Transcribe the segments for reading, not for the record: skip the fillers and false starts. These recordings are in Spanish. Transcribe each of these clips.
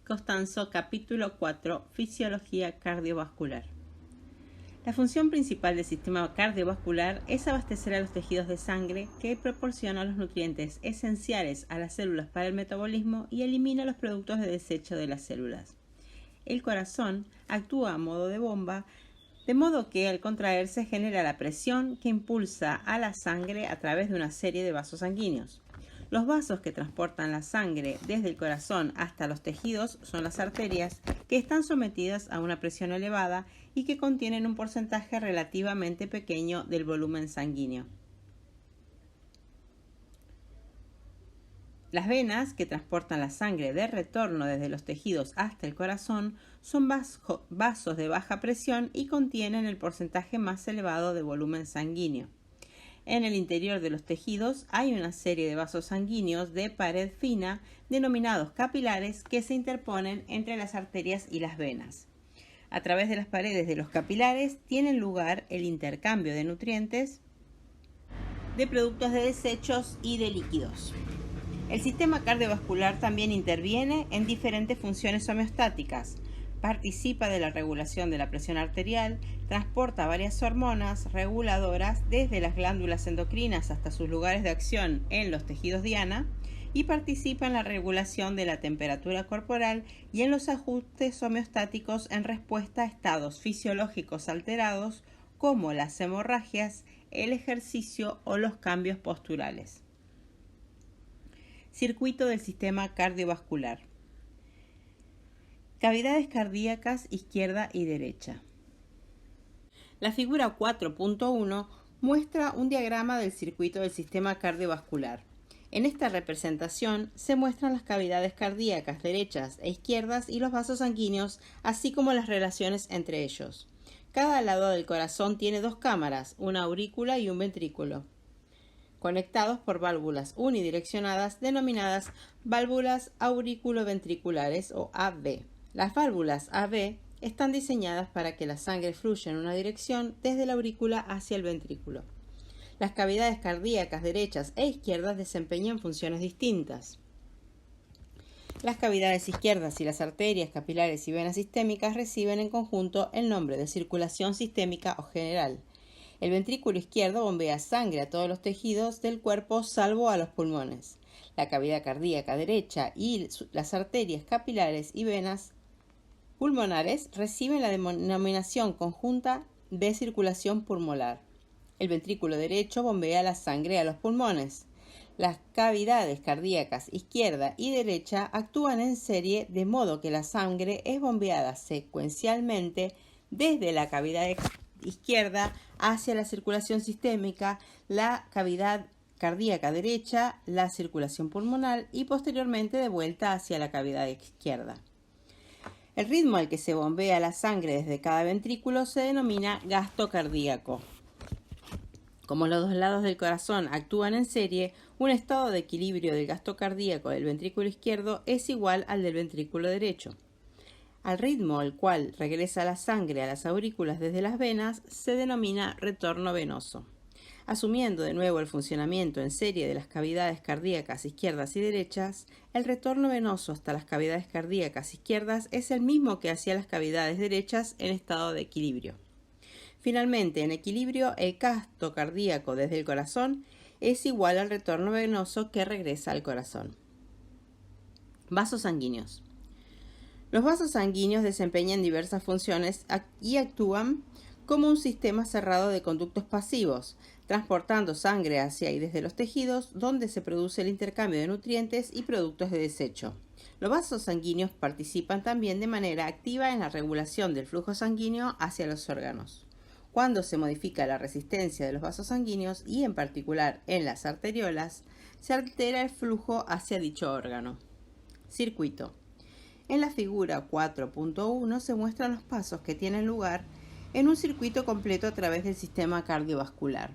Costanzo, capítulo 4, Fisiología cardiovascular. La función principal del sistema cardiovascular es abastecer a los tejidos de sangre que proporcionan los nutrientes esenciales a las células para el metabolismo y elimina los productos de desecho de las células. El corazón actúa a modo de bomba, de modo que al contraerse genera la presión que impulsa a la sangre a través de una serie de vasos sanguíneos. Los vasos que transportan la sangre desde el corazón hasta los tejidos son las arterias, que están sometidas a una presión elevada y que contienen un porcentaje relativamente pequeño del volumen sanguíneo. Las venas, que transportan la sangre de retorno desde los tejidos hasta el corazón, son vasos de baja presión y contienen el porcentaje más elevado de volumen sanguíneo. En el interior de los tejidos hay una serie de vasos sanguíneos de pared fina, denominados capilares, que se interponen entre las arterias y las venas. A través de las paredes de los capilares tienen lugar el intercambio de nutrientes, de productos de desechos y de líquidos. El sistema cardiovascular también interviene en diferentes funciones homeostáticas. Participa de la regulación de la presión arterial, transporta varias hormonas reguladoras desde las glándulas endocrinas hasta sus lugares de acción en los tejidos diana y participa en la regulación de la temperatura corporal y en los ajustes homeostáticos en respuesta a estados fisiológicos alterados como las hemorragias, el ejercicio o los cambios posturales. Circuito del sistema cardiovascular. Cavidades cardíacas izquierda y derecha. La figura 4.1 muestra un diagrama del circuito del sistema cardiovascular. En esta representación se muestran las cavidades cardíacas derechas e izquierdas y los vasos sanguíneos, así como las relaciones entre ellos. Cada lado del corazón tiene dos cámaras, una aurícula y un ventrículo, conectados por válvulas unidireccionadas denominadas válvulas auriculoventriculares o AV. Las válvulas AV están diseñadas para que la sangre fluya en una dirección desde la aurícula hacia el ventrículo. Las cavidades cardíacas derechas e izquierdas desempeñan funciones distintas. Las cavidades izquierdas y las arterias, capilares y venas sistémicas reciben en conjunto el nombre de circulación sistémica o general. El ventrículo izquierdo bombea sangre a todos los tejidos del cuerpo salvo a los pulmones. La cavidad cardíaca derecha y las arterias, capilares y venas pulmonares reciben la denominación conjunta de circulación pulmonar. El ventrículo derecho bombea la sangre a los pulmones. Las cavidades cardíacas izquierda y derecha actúan en serie de modo que la sangre es bombeada secuencialmente desde la cavidad izquierda hacia la circulación sistémica, la cavidad cardíaca derecha, la circulación pulmonar y posteriormente de vuelta hacia la cavidad izquierda. El ritmo al que se bombea la sangre desde cada ventrículo se denomina gasto cardíaco. Como los dos lados del corazón actúan en serie, un estado de equilibrio del gasto cardíaco del ventrículo izquierdo es igual al del ventrículo derecho. Al ritmo al cual regresa la sangre a las aurículas desde las venas se denomina retorno venoso. Asumiendo de nuevo el funcionamiento en serie de las cavidades cardíacas izquierdas y derechas, el retorno venoso hasta las cavidades cardíacas izquierdas es el mismo que hacia las cavidades derechas en estado de equilibrio. Finalmente, en equilibrio, el gasto cardíaco desde el corazón es igual al retorno venoso que regresa al corazón. Vasos sanguíneos. Los vasos sanguíneos desempeñan diversas funciones y actúan como un sistema cerrado de conductos pasivos, transportando sangre hacia y desde los tejidos donde se produce el intercambio de nutrientes y productos de desecho. Los vasos sanguíneos participan también de manera activa en la regulación del flujo sanguíneo hacia los órganos. Cuando se modifica la resistencia de los vasos sanguíneos y en particular en las arteriolas, se altera el flujo hacia dicho órgano. Circuito. En la figura 4.1 se muestran los pasos que tienen lugar en un circuito completo a través del sistema cardiovascular.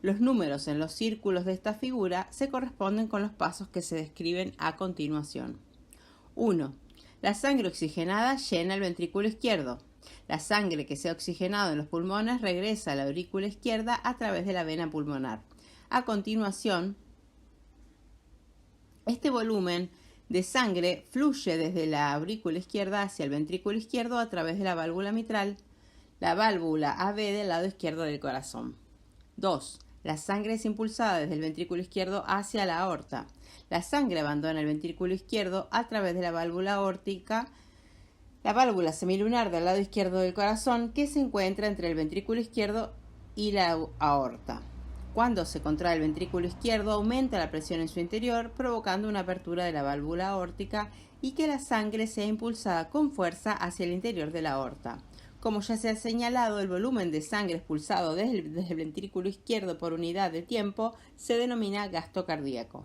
Los números en los círculos de esta figura se corresponden con los pasos que se describen a continuación. 1. La sangre oxigenada llena el ventrículo izquierdo. La sangre que se ha oxigenado en los pulmones regresa a la aurícula izquierda a través de la vena pulmonar. A continuación, este volumen de sangre fluye desde la aurícula izquierda hacia el ventrículo izquierdo a través de la válvula mitral, la válvula AV del lado izquierdo del corazón. 2. La sangre es impulsada desde el ventrículo izquierdo hacia la aorta. La sangre abandona el ventrículo izquierdo a través de la válvula aórtica, la válvula semilunar del lado izquierdo del corazón, que se encuentra entre el ventrículo izquierdo y la aorta. Cuando se contrae el ventrículo izquierdo, aumenta la presión en su interior, provocando una apertura de la válvula aórtica y que la sangre sea impulsada con fuerza hacia el interior de la aorta. Como ya se ha señalado, el volumen de sangre expulsado desde el ventrículo izquierdo por unidad de tiempo se denomina gasto cardíaco.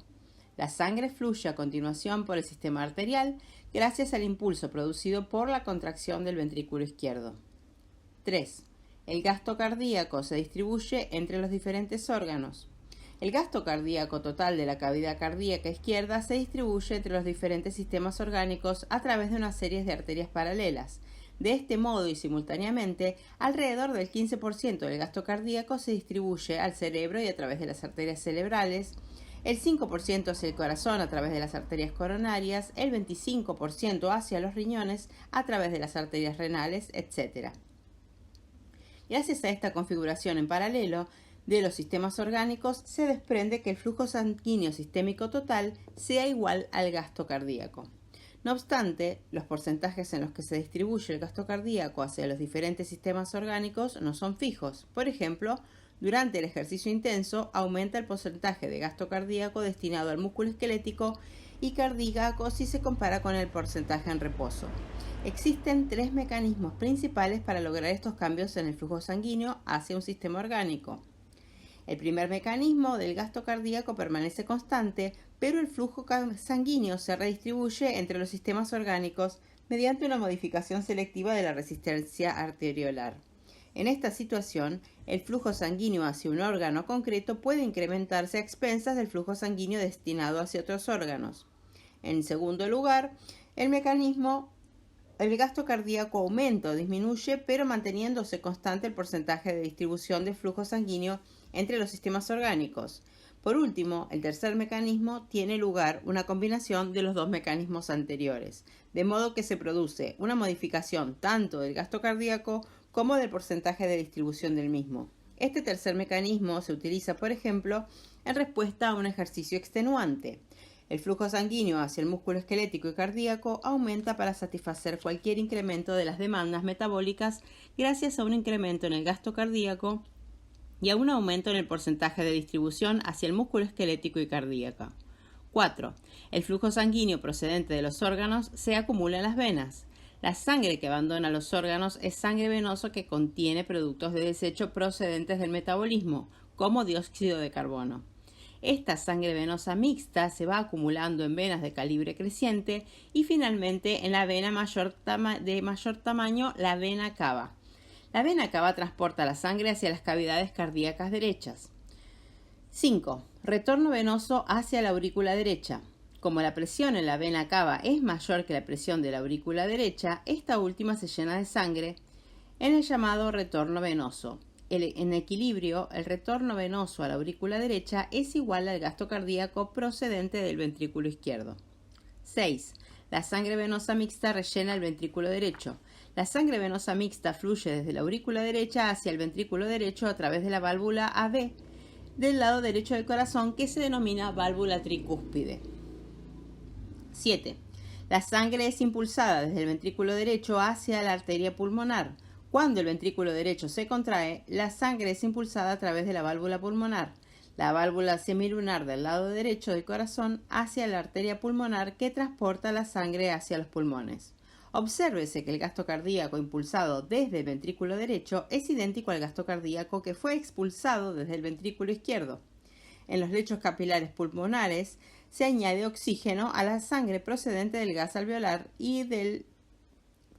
La sangre fluye a continuación por el sistema arterial gracias al impulso producido por la contracción del ventrículo izquierdo. 3. El gasto cardíaco se distribuye entre los diferentes órganos. El gasto cardíaco total de la cavidad cardíaca izquierda se distribuye entre los diferentes sistemas orgánicos a través de una serie de arterias paralelas. De este modo y simultáneamente, alrededor del 15% del gasto cardíaco se distribuye al cerebro y a través de las arterias cerebrales, el 5% hacia el corazón a través de las arterias coronarias, el 25% hacia los riñones a través de las arterias renales, etc. Gracias a esta configuración en paralelo de los sistemas orgánicos, se desprende que el flujo sanguíneo sistémico total sea igual al gasto cardíaco. No obstante, los porcentajes en los que se distribuye el gasto cardíaco hacia los diferentes sistemas orgánicos no son fijos. Por ejemplo, durante el ejercicio intenso aumenta el porcentaje de gasto cardíaco destinado al músculo esquelético y cardíaco si se compara con el porcentaje en reposo. Existen 3 mecanismos principales para lograr estos cambios en el flujo sanguíneo hacia un sistema orgánico. El primer mecanismo del gasto cardíaco permanece constante, pero el flujo sanguíneo se redistribuye entre los sistemas orgánicos mediante una modificación selectiva de la resistencia arteriolar. En esta situación, el flujo sanguíneo hacia un órgano concreto puede incrementarse a expensas del flujo sanguíneo destinado hacia otros órganos. En segundo lugar, el gasto cardíaco aumenta o disminuye, pero manteniéndose constante el porcentaje de distribución del flujo sanguíneo entre los sistemas orgánicos. Por último, el tercer mecanismo tiene lugar una combinación de los 2 mecanismos anteriores, de modo que se produce una modificación tanto del gasto cardíaco como del porcentaje de distribución del mismo. Este tercer mecanismo se utiliza, por ejemplo, en respuesta a un ejercicio extenuante. El flujo sanguíneo hacia el músculo esquelético y cardíaco aumenta para satisfacer cualquier incremento de las demandas metabólicas gracias a un incremento en el gasto cardíaco y a un aumento en el porcentaje de distribución hacia el músculo esquelético y cardíaco. 4. El flujo sanguíneo procedente de los órganos se acumula en las venas. La sangre que abandona los órganos es sangre venosa que contiene productos de desecho procedentes del metabolismo, como dióxido de carbono. Esta sangre venosa mixta se va acumulando en venas de calibre creciente y finalmente en la vena de mayor tamaño, la vena cava. La vena cava transporta la sangre hacia las cavidades cardíacas derechas. 5. Retorno venoso hacia la aurícula derecha. Como la presión en la vena cava es mayor que la presión de la aurícula derecha, esta última se llena de sangre en el llamado retorno venoso. En equilibrio, el retorno venoso a la aurícula derecha es igual al gasto cardíaco procedente del ventrículo izquierdo. 6. La sangre venosa mixta rellena el ventrículo derecho. La sangre venosa mixta fluye desde la aurícula derecha hacia el ventrículo derecho a través de la válvula AV del lado derecho del corazón, que se denomina válvula tricúspide. 7. La sangre es impulsada desde el ventrículo derecho hacia la arteria pulmonar. Cuando el ventrículo derecho se contrae, la sangre es impulsada a través de la válvula pulmonar, la válvula semilunar del lado derecho del corazón, hacia la arteria pulmonar que transporta la sangre hacia los pulmones. Obsérvese que el gasto cardíaco impulsado desde el ventrículo derecho es idéntico al gasto cardíaco que fue expulsado desde el ventrículo izquierdo. En los lechos capilares pulmonares se añade oxígeno a la sangre procedente del gas alveolar y del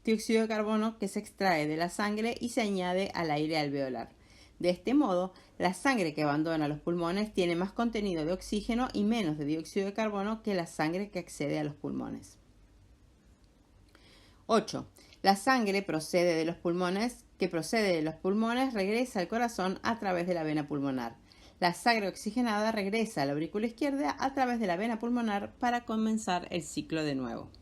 dióxido de carbono que se extrae de la sangre y se añade al aire alveolar. De este modo, la sangre que abandona los pulmones tiene más contenido de oxígeno y menos de dióxido de carbono que la sangre que accede a los pulmones. 8. La sangre que procede de los pulmones regresa al corazón a través de la vena pulmonar. La sangre oxigenada regresa a la aurícula izquierda a través de la vena pulmonar para comenzar el ciclo de nuevo.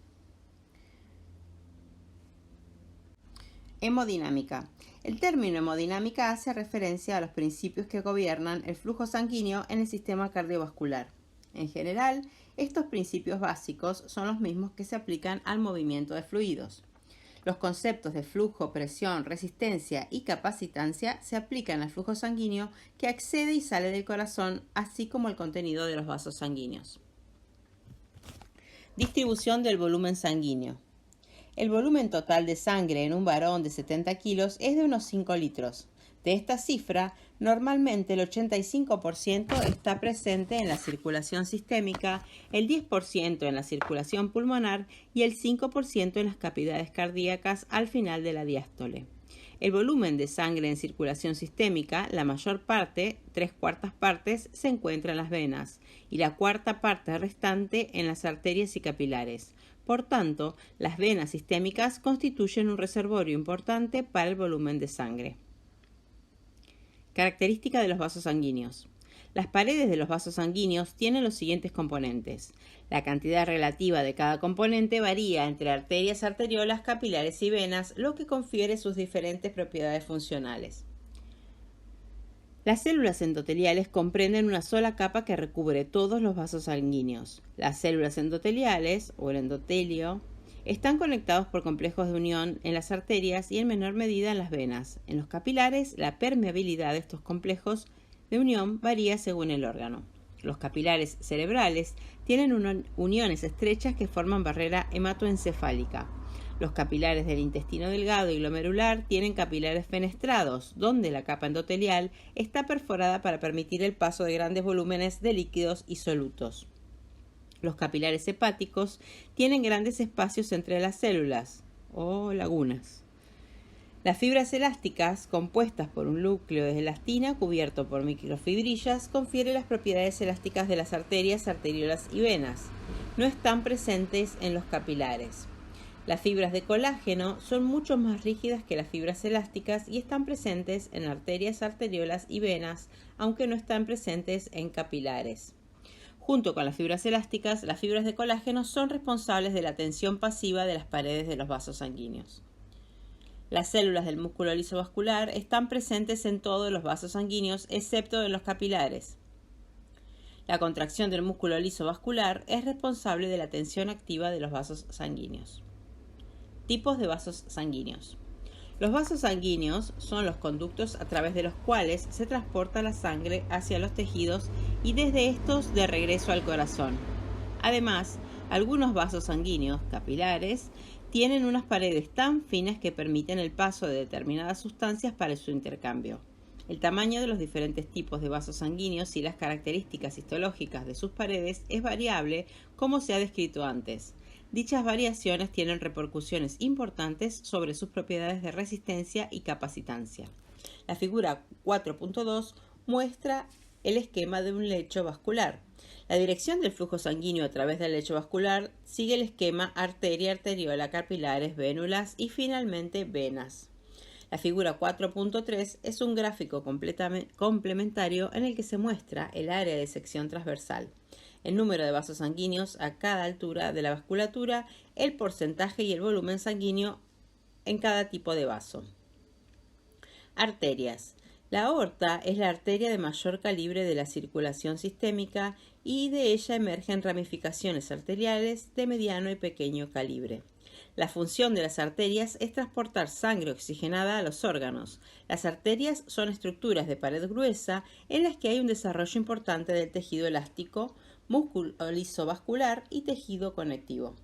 Hemodinámica. El término hemodinámica hace referencia a los principios que gobiernan el flujo sanguíneo en el sistema cardiovascular. En general, estos principios básicos son los mismos que se aplican al movimiento de fluidos. Los conceptos de flujo, presión, resistencia y capacitancia se aplican al flujo sanguíneo que accede y sale del corazón, así como el contenido de los vasos sanguíneos. Distribución del volumen sanguíneo. El volumen total de sangre en un varón de 70 kilos es de unos 5 litros. De esta cifra, normalmente el 85% está presente en la circulación sistémica, el 10% en la circulación pulmonar y el 5% en las cavidades cardíacas al final de la diástole. El volumen de sangre en circulación sistémica, la mayor parte, 3/4 partes, se encuentra en las venas y la 1/4 parte restante en las arterias y capilares. Por tanto, las venas sistémicas constituyen un reservorio importante para el volumen de sangre. Característica de los vasos sanguíneos. Las paredes de los vasos sanguíneos tienen los siguientes componentes. La cantidad relativa de cada componente varía entre arterias, arteriolas, capilares y venas, lo que confiere sus diferentes propiedades funcionales. Las células endoteliales comprenden una sola capa que recubre todos los vasos sanguíneos. Las células endoteliales, o el endotelio, están conectados por complejos de unión en las arterias y en menor medida en las venas. En los capilares, la permeabilidad de estos complejos de unión varía según el órgano. Los capilares cerebrales tienen uniones estrechas que forman barrera hematoencefálica. Los capilares del intestino delgado y glomerular tienen capilares fenestrados, donde la capa endotelial está perforada para permitir el paso de grandes volúmenes de líquidos y solutos. Los capilares hepáticos tienen grandes espacios entre las células, o lagunas. Las fibras elásticas, compuestas por un núcleo de elastina cubierto por microfibrillas, confieren las propiedades elásticas de las arterias, arteriolas y venas. No están presentes en los capilares. Las fibras de colágeno son mucho más rígidas que las fibras elásticas y están presentes en arterias, arteriolas y venas, aunque no están presentes en capilares. Junto con las fibras elásticas, las fibras de colágeno son responsables de la tensión pasiva de las paredes de los vasos sanguíneos. Las células del músculo liso vascular están presentes en todos los vasos sanguíneos excepto en los capilares. La contracción del músculo liso vascular es responsable de la tensión activa de los vasos sanguíneos. Tipos de vasos sanguíneos. Los vasos sanguíneos son los conductos a través de los cuales se transporta la sangre hacia los tejidos y desde estos de regreso al corazón. Además, algunos vasos sanguíneos capilares tienen unas paredes tan finas que permiten el paso de determinadas sustancias para su intercambio. El tamaño de los diferentes tipos de vasos sanguíneos y las características histológicas de sus paredes es variable, como se ha descrito antes. Dichas variaciones tienen repercusiones importantes sobre sus propiedades de resistencia y capacitancia. La figura 4.2 muestra el esquema de un lecho vascular. La dirección del flujo sanguíneo a través del lecho vascular sigue el esquema arteria, arteriola, capilares, vénulas y finalmente venas. La figura 4.3 es un gráfico complementario en el que se muestra el área de sección transversal, el número de vasos sanguíneos a cada altura de la vasculatura, el porcentaje y el volumen sanguíneo en cada tipo de vaso. Arterias. La aorta es la arteria de mayor calibre de la circulación sistémica y de ella emergen ramificaciones arteriales de mediano y pequeño calibre. La función de las arterias es transportar sangre oxigenada a los órganos. Las arterias son estructuras de pared gruesa en las que hay un desarrollo importante del tejido elástico, músculo liso vascular y tejido conectivo.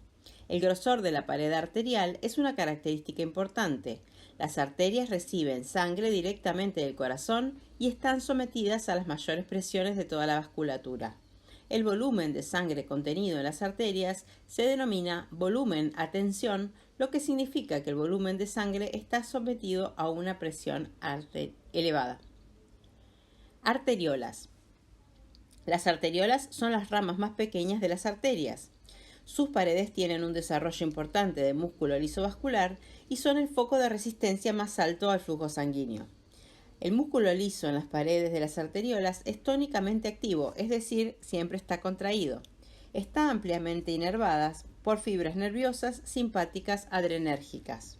El grosor de la pared arterial es una característica importante. Las arterias reciben sangre directamente del corazón y están sometidas a las mayores presiones de toda la vasculatura. El volumen de sangre contenido en las arterias se denomina volumen a tensión, lo que significa que el volumen de sangre está sometido a una presión elevada. Arteriolas. Las arteriolas son las ramas más pequeñas de las arterias. Sus paredes tienen un desarrollo importante de músculo liso vascular y son el foco de resistencia más alto al flujo sanguíneo. El músculo liso en las paredes de las arteriolas es tónicamente activo, es decir, siempre está contraído. Está ampliamente inervadas por fibras nerviosas simpáticas adrenérgicas.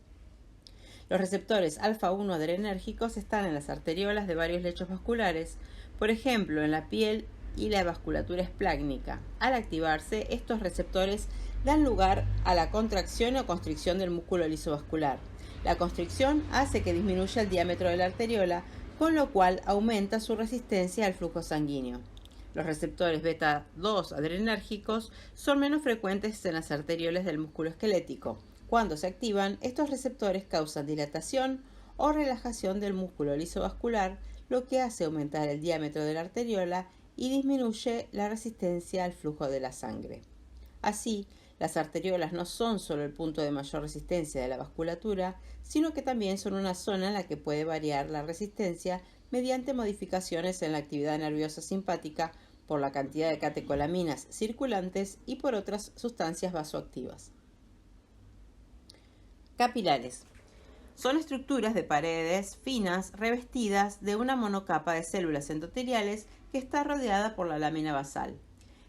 Los receptores alfa-1 adrenérgicos están en las arteriolas de varios lechos vasculares, por ejemplo, en la piel y la vasculatura esplácnica. Al activarse, estos receptores dan lugar a la contracción o constricción del músculo liso vascular. La constricción hace que disminuya el diámetro de la arteriola, con lo cual aumenta su resistencia al flujo sanguíneo. Los receptores beta-2 adrenérgicos son menos frecuentes en las arteriolas del músculo esquelético. Cuando se activan, estos receptores causan dilatación o relajación del músculo liso vascular, lo que hace aumentar el diámetro de la arteriola y disminuye la resistencia al flujo de la sangre. Así, las arteriolas no son solo el punto de mayor resistencia de la vasculatura, sino que también son una zona en la que puede variar la resistencia mediante modificaciones en la actividad nerviosa simpática por la cantidad de catecolaminas circulantes y por otras sustancias vasoactivas. Capilares. Son estructuras de paredes finas revestidas de una monocapa de células endoteliales que está rodeada por la lámina basal.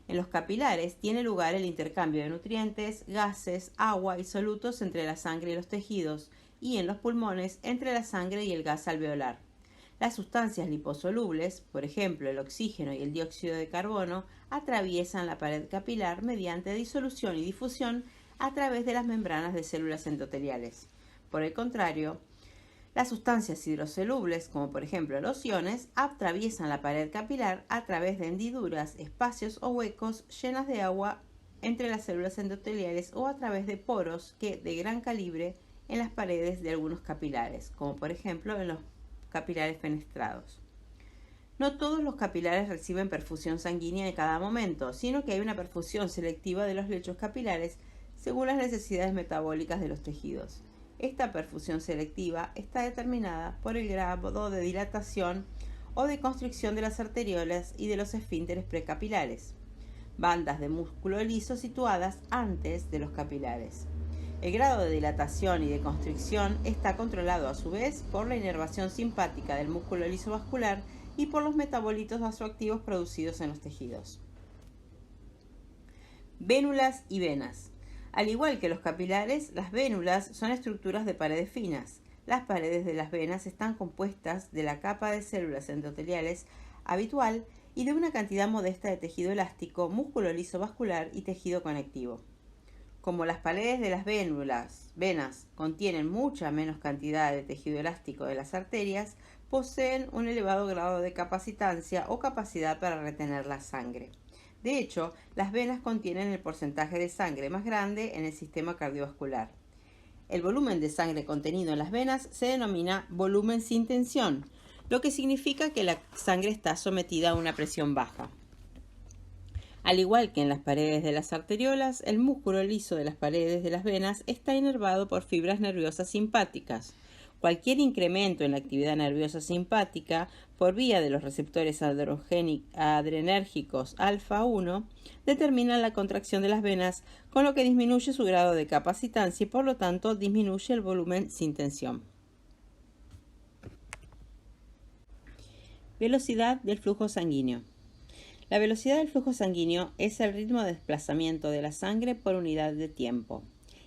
En los capilares tiene lugar el intercambio de nutrientes, gases, agua y solutos entre la sangre y los tejidos, y en los pulmones entre la sangre y el gas alveolar. Las sustancias liposolubles, por ejemplo el oxígeno y el dióxido de carbono, atraviesan la pared capilar mediante disolución y difusión a través de las membranas de células endoteliales. Por el contrario, las sustancias hidrosolubles, como por ejemplo los iones, atraviesan la pared capilar a través de hendiduras, espacios o huecos llenas de agua entre las células endoteliales o a través de poros de gran calibre en las paredes de algunos capilares, como por ejemplo en los capilares fenestrados. No todos los capilares reciben perfusión sanguínea en cada momento, sino que hay una perfusión selectiva de los lechos capilares según las necesidades metabólicas de los tejidos. Esta perfusión selectiva está determinada por el grado de dilatación o de constricción de las arteriolas y de los esfínteres precapilares, bandas de músculo liso situadas antes de los capilares. El grado de dilatación y de constricción está controlado a su vez por la inervación simpática del músculo liso vascular y por los metabolitos vasoactivos producidos en los tejidos. Vénulas y venas. Al igual que los capilares, las vénulas son estructuras de paredes finas. Las paredes de las venas están compuestas de la capa de células endoteliales habitual y de una cantidad modesta de tejido elástico, músculo liso vascular y tejido conectivo. Como las paredes de las venas contienen mucha menos cantidad de tejido elástico de las arterias, poseen un elevado grado de capacitancia o capacidad para retener la sangre. De hecho, las venas contienen el porcentaje de sangre más grande en el sistema cardiovascular. El volumen de sangre contenido en las venas se denomina volumen sin tensión, lo que significa que la sangre está sometida a una presión baja. Al igual que en las paredes de las arteriolas, el músculo liso de las paredes de las venas está inervado por fibras nerviosas simpáticas. Cualquier incremento en la actividad nerviosa simpática por vía de los receptores adrenérgicos alfa-1 determina la contracción de las venas, con lo que disminuye su grado de capacitancia y por lo tanto disminuye el volumen sin tensión. Velocidad del flujo sanguíneo. La velocidad del flujo sanguíneo es el ritmo de desplazamiento de la sangre por unidad de tiempo.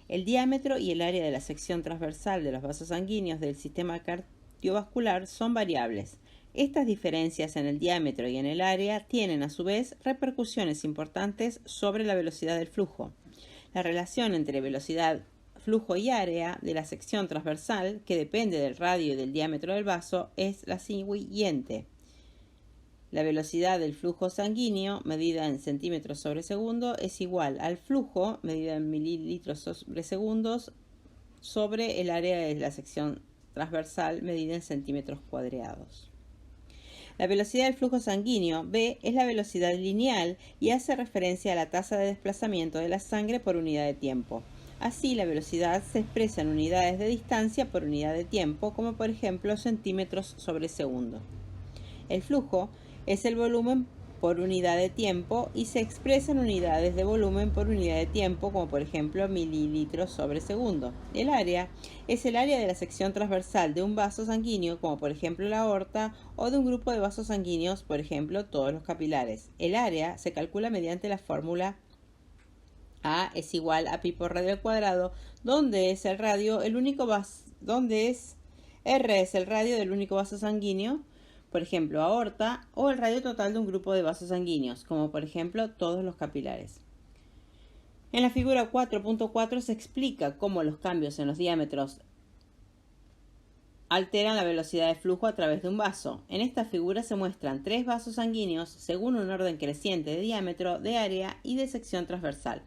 El diámetro y el área de la sección transversal de los vasos sanguíneos del sistema cardiovascular son variables. Estas diferencias en el diámetro y en el área tienen a su vez repercusiones importantes sobre la velocidad del flujo. La relación entre velocidad, flujo y área de la sección transversal, que depende del radio y del diámetro del vaso, es la siguiente. La velocidad del flujo sanguíneo, medida en centímetros sobre segundo, es igual al flujo, medida en mililitros sobre segundos, sobre el área de la sección transversal, medida en centímetros cuadrados. La velocidad del flujo sanguíneo, V, es la velocidad lineal y hace referencia a la tasa de desplazamiento de la sangre por unidad de tiempo. Así, la velocidad se expresa en unidades de distancia por unidad de tiempo, como por ejemplo centímetros sobre segundo. El flujo es el volumen por unidad de tiempo y se expresa en unidades de volumen por unidad de tiempo, como por ejemplo mililitros sobre segundo. El área es el área de la sección transversal de un vaso sanguíneo, como por ejemplo la aorta, o de un grupo de vasos sanguíneos, por ejemplo todos los capilares. El área se calcula mediante la fórmula A es igual a pi por radio al cuadrado, donde es el radio el único vaso, donde es R es el radio del único vaso sanguíneo, por ejemplo aorta, o el radio total de un grupo de vasos sanguíneos, como por ejemplo todos los capilares. En la figura 4.4 se explica cómo los cambios en los diámetros alteran la velocidad de flujo a través de un vaso. En esta figura se muestran 3 vasos sanguíneos según un orden creciente de diámetro, de área y de sección transversal.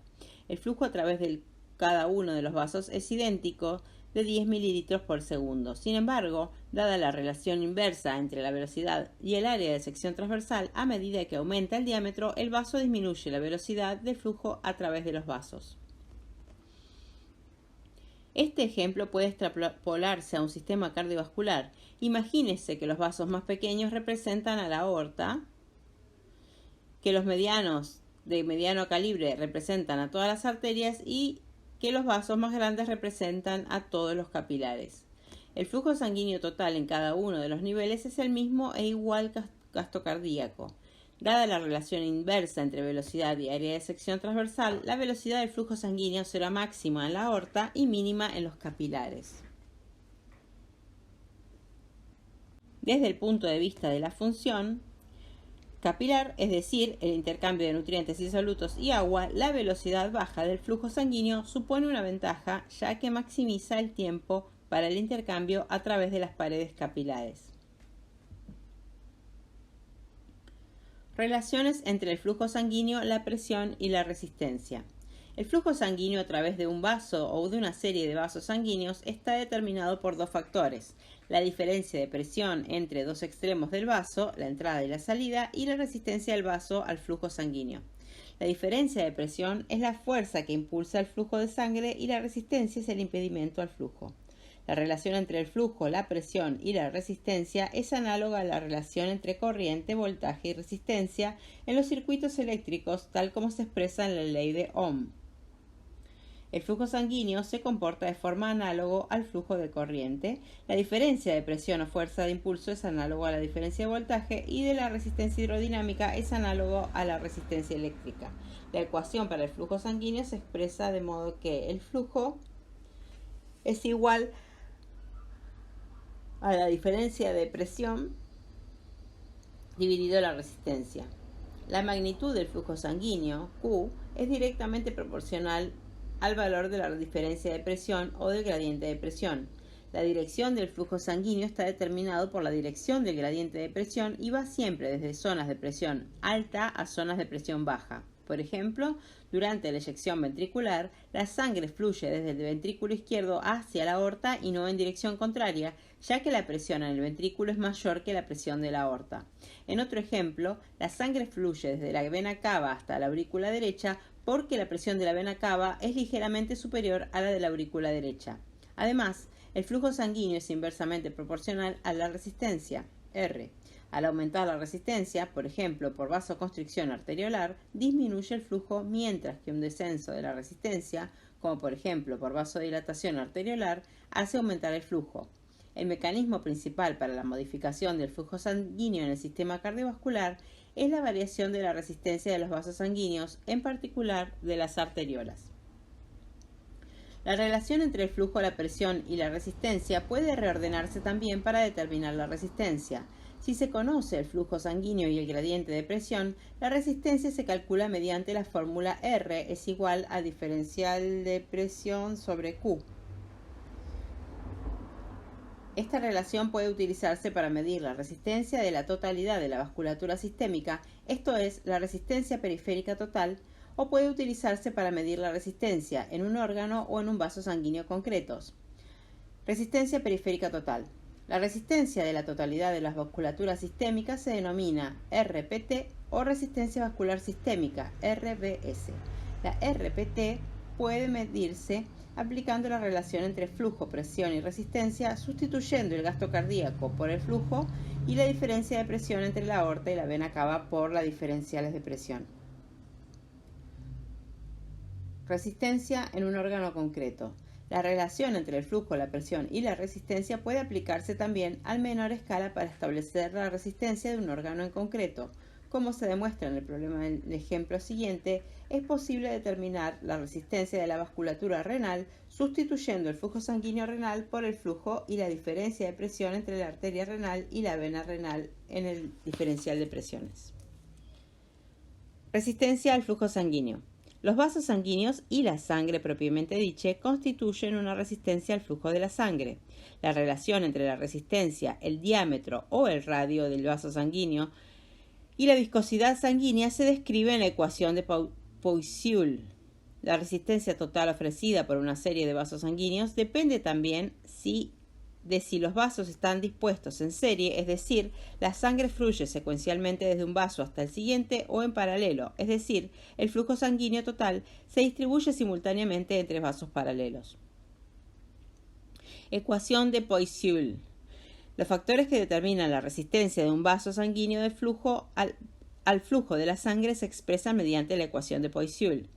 El flujo a través de cada uno de los vasos es idéntico, de 10 mililitros por segundo. Sin embargo, dada la relación inversa entre la velocidad y el área de sección transversal, a medida que aumenta el diámetro, el vaso disminuye la velocidad de flujo a través de los vasos. Este ejemplo puede extrapolarse a un sistema cardiovascular. Imagínese que los vasos más pequeños representan a la aorta, que los medianos de mediano calibre representan a todas las arterias y que los vasos más grandes representan a todos los capilares. El flujo sanguíneo total en cada uno de los niveles es el mismo e igual gasto cardíaco. Dada la relación inversa entre velocidad y área de sección transversal, la velocidad del flujo sanguíneo será máxima en la aorta y mínima en los capilares. Desde el punto de vista de la función capilar, es decir, el intercambio de nutrientes y solutos y agua, la velocidad baja del flujo sanguíneo supone una ventaja, ya que maximiza el tiempo para el intercambio a través de las paredes capilares. Relaciones entre el flujo sanguíneo, la presión y la resistencia. El flujo sanguíneo a través de un vaso o de una serie de vasos sanguíneos está determinado por dos factores: la diferencia de presión entre dos extremos del vaso, la entrada y la salida, y la resistencia del vaso al flujo sanguíneo. La diferencia de presión es la fuerza que impulsa el flujo de sangre y la resistencia es el impedimento al flujo. La relación entre el flujo, la presión y la resistencia es análoga a la relación entre corriente, voltaje y resistencia en los circuitos eléctricos, tal como se expresa en la ley de Ohm. El flujo sanguíneo se comporta de forma análoga al flujo de corriente. La diferencia de presión o fuerza de impulso es análogo a la diferencia de voltaje y de la resistencia hidrodinámica es análogo a la resistencia eléctrica. La ecuación para el flujo sanguíneo se expresa de modo que el flujo es igual a la diferencia de presión dividido la resistencia. La magnitud del flujo sanguíneo, Q, es directamente proporcional al valor de la diferencia de presión o del gradiente de presión. La dirección del flujo sanguíneo está determinado por la dirección del gradiente de presión y va siempre desde zonas de presión alta a zonas de presión baja. Por ejemplo, durante la eyección ventricular, la sangre fluye desde el ventrículo izquierdo hacia la aorta y no en dirección contraria, ya que la presión en el ventrículo es mayor que la presión de la aorta. En otro ejemplo, la sangre fluye desde la vena cava hasta la aurícula derecha porque la presión de la vena cava es ligeramente superior a la de la aurícula derecha. Además, el flujo sanguíneo es inversamente proporcional a la resistencia, R. Al aumentar la resistencia, por ejemplo, por vasoconstricción arteriolar, disminuye el flujo, mientras que un descenso de la resistencia, como por ejemplo por vasodilatación arteriolar, hace aumentar el flujo. El mecanismo principal para la modificación del flujo sanguíneo en el sistema cardiovascular es la variación de la resistencia de los vasos sanguíneos, en particular de las arteriolas. La relación entre el flujo, la presión y la resistencia puede reordenarse también para determinar la resistencia. Si se conoce el flujo sanguíneo y el gradiente de presión, la resistencia se calcula mediante la fórmula R es igual a diferencial de presión sobre Q. Esta relación puede utilizarse para medir la resistencia de la totalidad de la vasculatura sistémica, esto es, la resistencia periférica total, o puede utilizarse para medir la resistencia en un órgano o en un vaso sanguíneo concretos. Resistencia periférica total. La resistencia de la totalidad de las vasculaturas sistémicas se denomina RPT o resistencia vascular sistémica, RVS. La RPT puede medirse aplicando la relación entre flujo, presión y resistencia, sustituyendo el gasto cardíaco por el flujo y la diferencia de presión entre la aorta y la vena cava por las diferenciales de presión. Resistencia en un órgano concreto. La relación entre el flujo, la presión y la resistencia puede aplicarse también a menor escala para establecer la resistencia de un órgano en concreto. Como se demuestra en el problema del ejemplo siguiente, es posible determinar la resistencia de la vasculatura renal sustituyendo el flujo sanguíneo renal por el flujo y la diferencia de presión entre la arteria renal y la vena renal en el diferencial de presiones. Resistencia al flujo sanguíneo. Los vasos sanguíneos y la sangre propiamente dicha constituyen una resistencia al flujo de la sangre. La relación entre la resistencia, el diámetro o el radio del vaso sanguíneo y la viscosidad sanguínea se describe en la ecuación de Poiseuille. La resistencia total ofrecida por una serie de vasos sanguíneos depende también de si los vasos están dispuestos en serie, es decir, la sangre fluye secuencialmente desde un vaso hasta el siguiente, o en paralelo, es decir, el flujo sanguíneo total se distribuye simultáneamente entre vasos paralelos. Ecuación de Poiseuille. Los factores que determinan la resistencia de un vaso sanguíneo del flujo al flujo de la sangre se expresan mediante la ecuación de Poiseuille,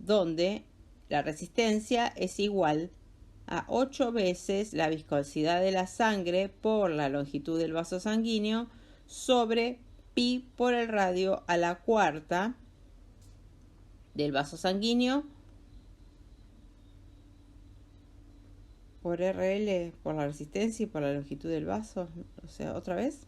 donde la resistencia es igual a 8 veces la viscosidad de la sangre por la longitud del vaso sanguíneo sobre pi por el radio a la cuarta del vaso sanguíneo por RL, por la resistencia y por la longitud del vaso. O sea, otra vez.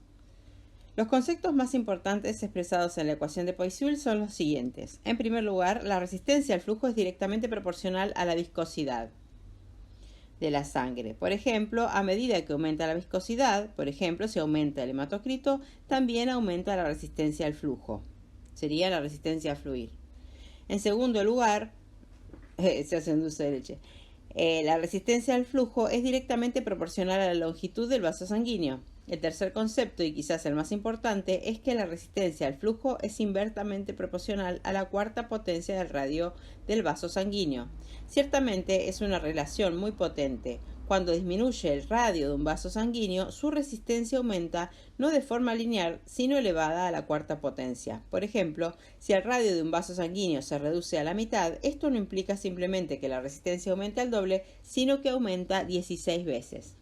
Los conceptos más importantes expresados en la ecuación de Poiseuille son los siguientes. En primer lugar, la resistencia al flujo es directamente proporcional a la viscosidad de la sangre. Por ejemplo, a medida que aumenta la viscosidad, por ejemplo, si aumenta el hematocrito, también aumenta la resistencia al flujo. Sería la resistencia a fluir. En segundo lugar, se hace un dulce de leche. La resistencia al flujo es directamente proporcional a la longitud del vaso sanguíneo. El tercer concepto, y quizás el más importante, es que la resistencia al flujo es inversamente proporcional a la cuarta potencia del radio del vaso sanguíneo. Ciertamente es una relación muy potente. Cuando disminuye el radio de un vaso sanguíneo, su resistencia aumenta no de forma lineal, sino elevada a la cuarta potencia. Por ejemplo, si el radio de un vaso sanguíneo se reduce a la mitad, esto no implica simplemente que la resistencia aumente al doble, sino que aumenta 16 veces.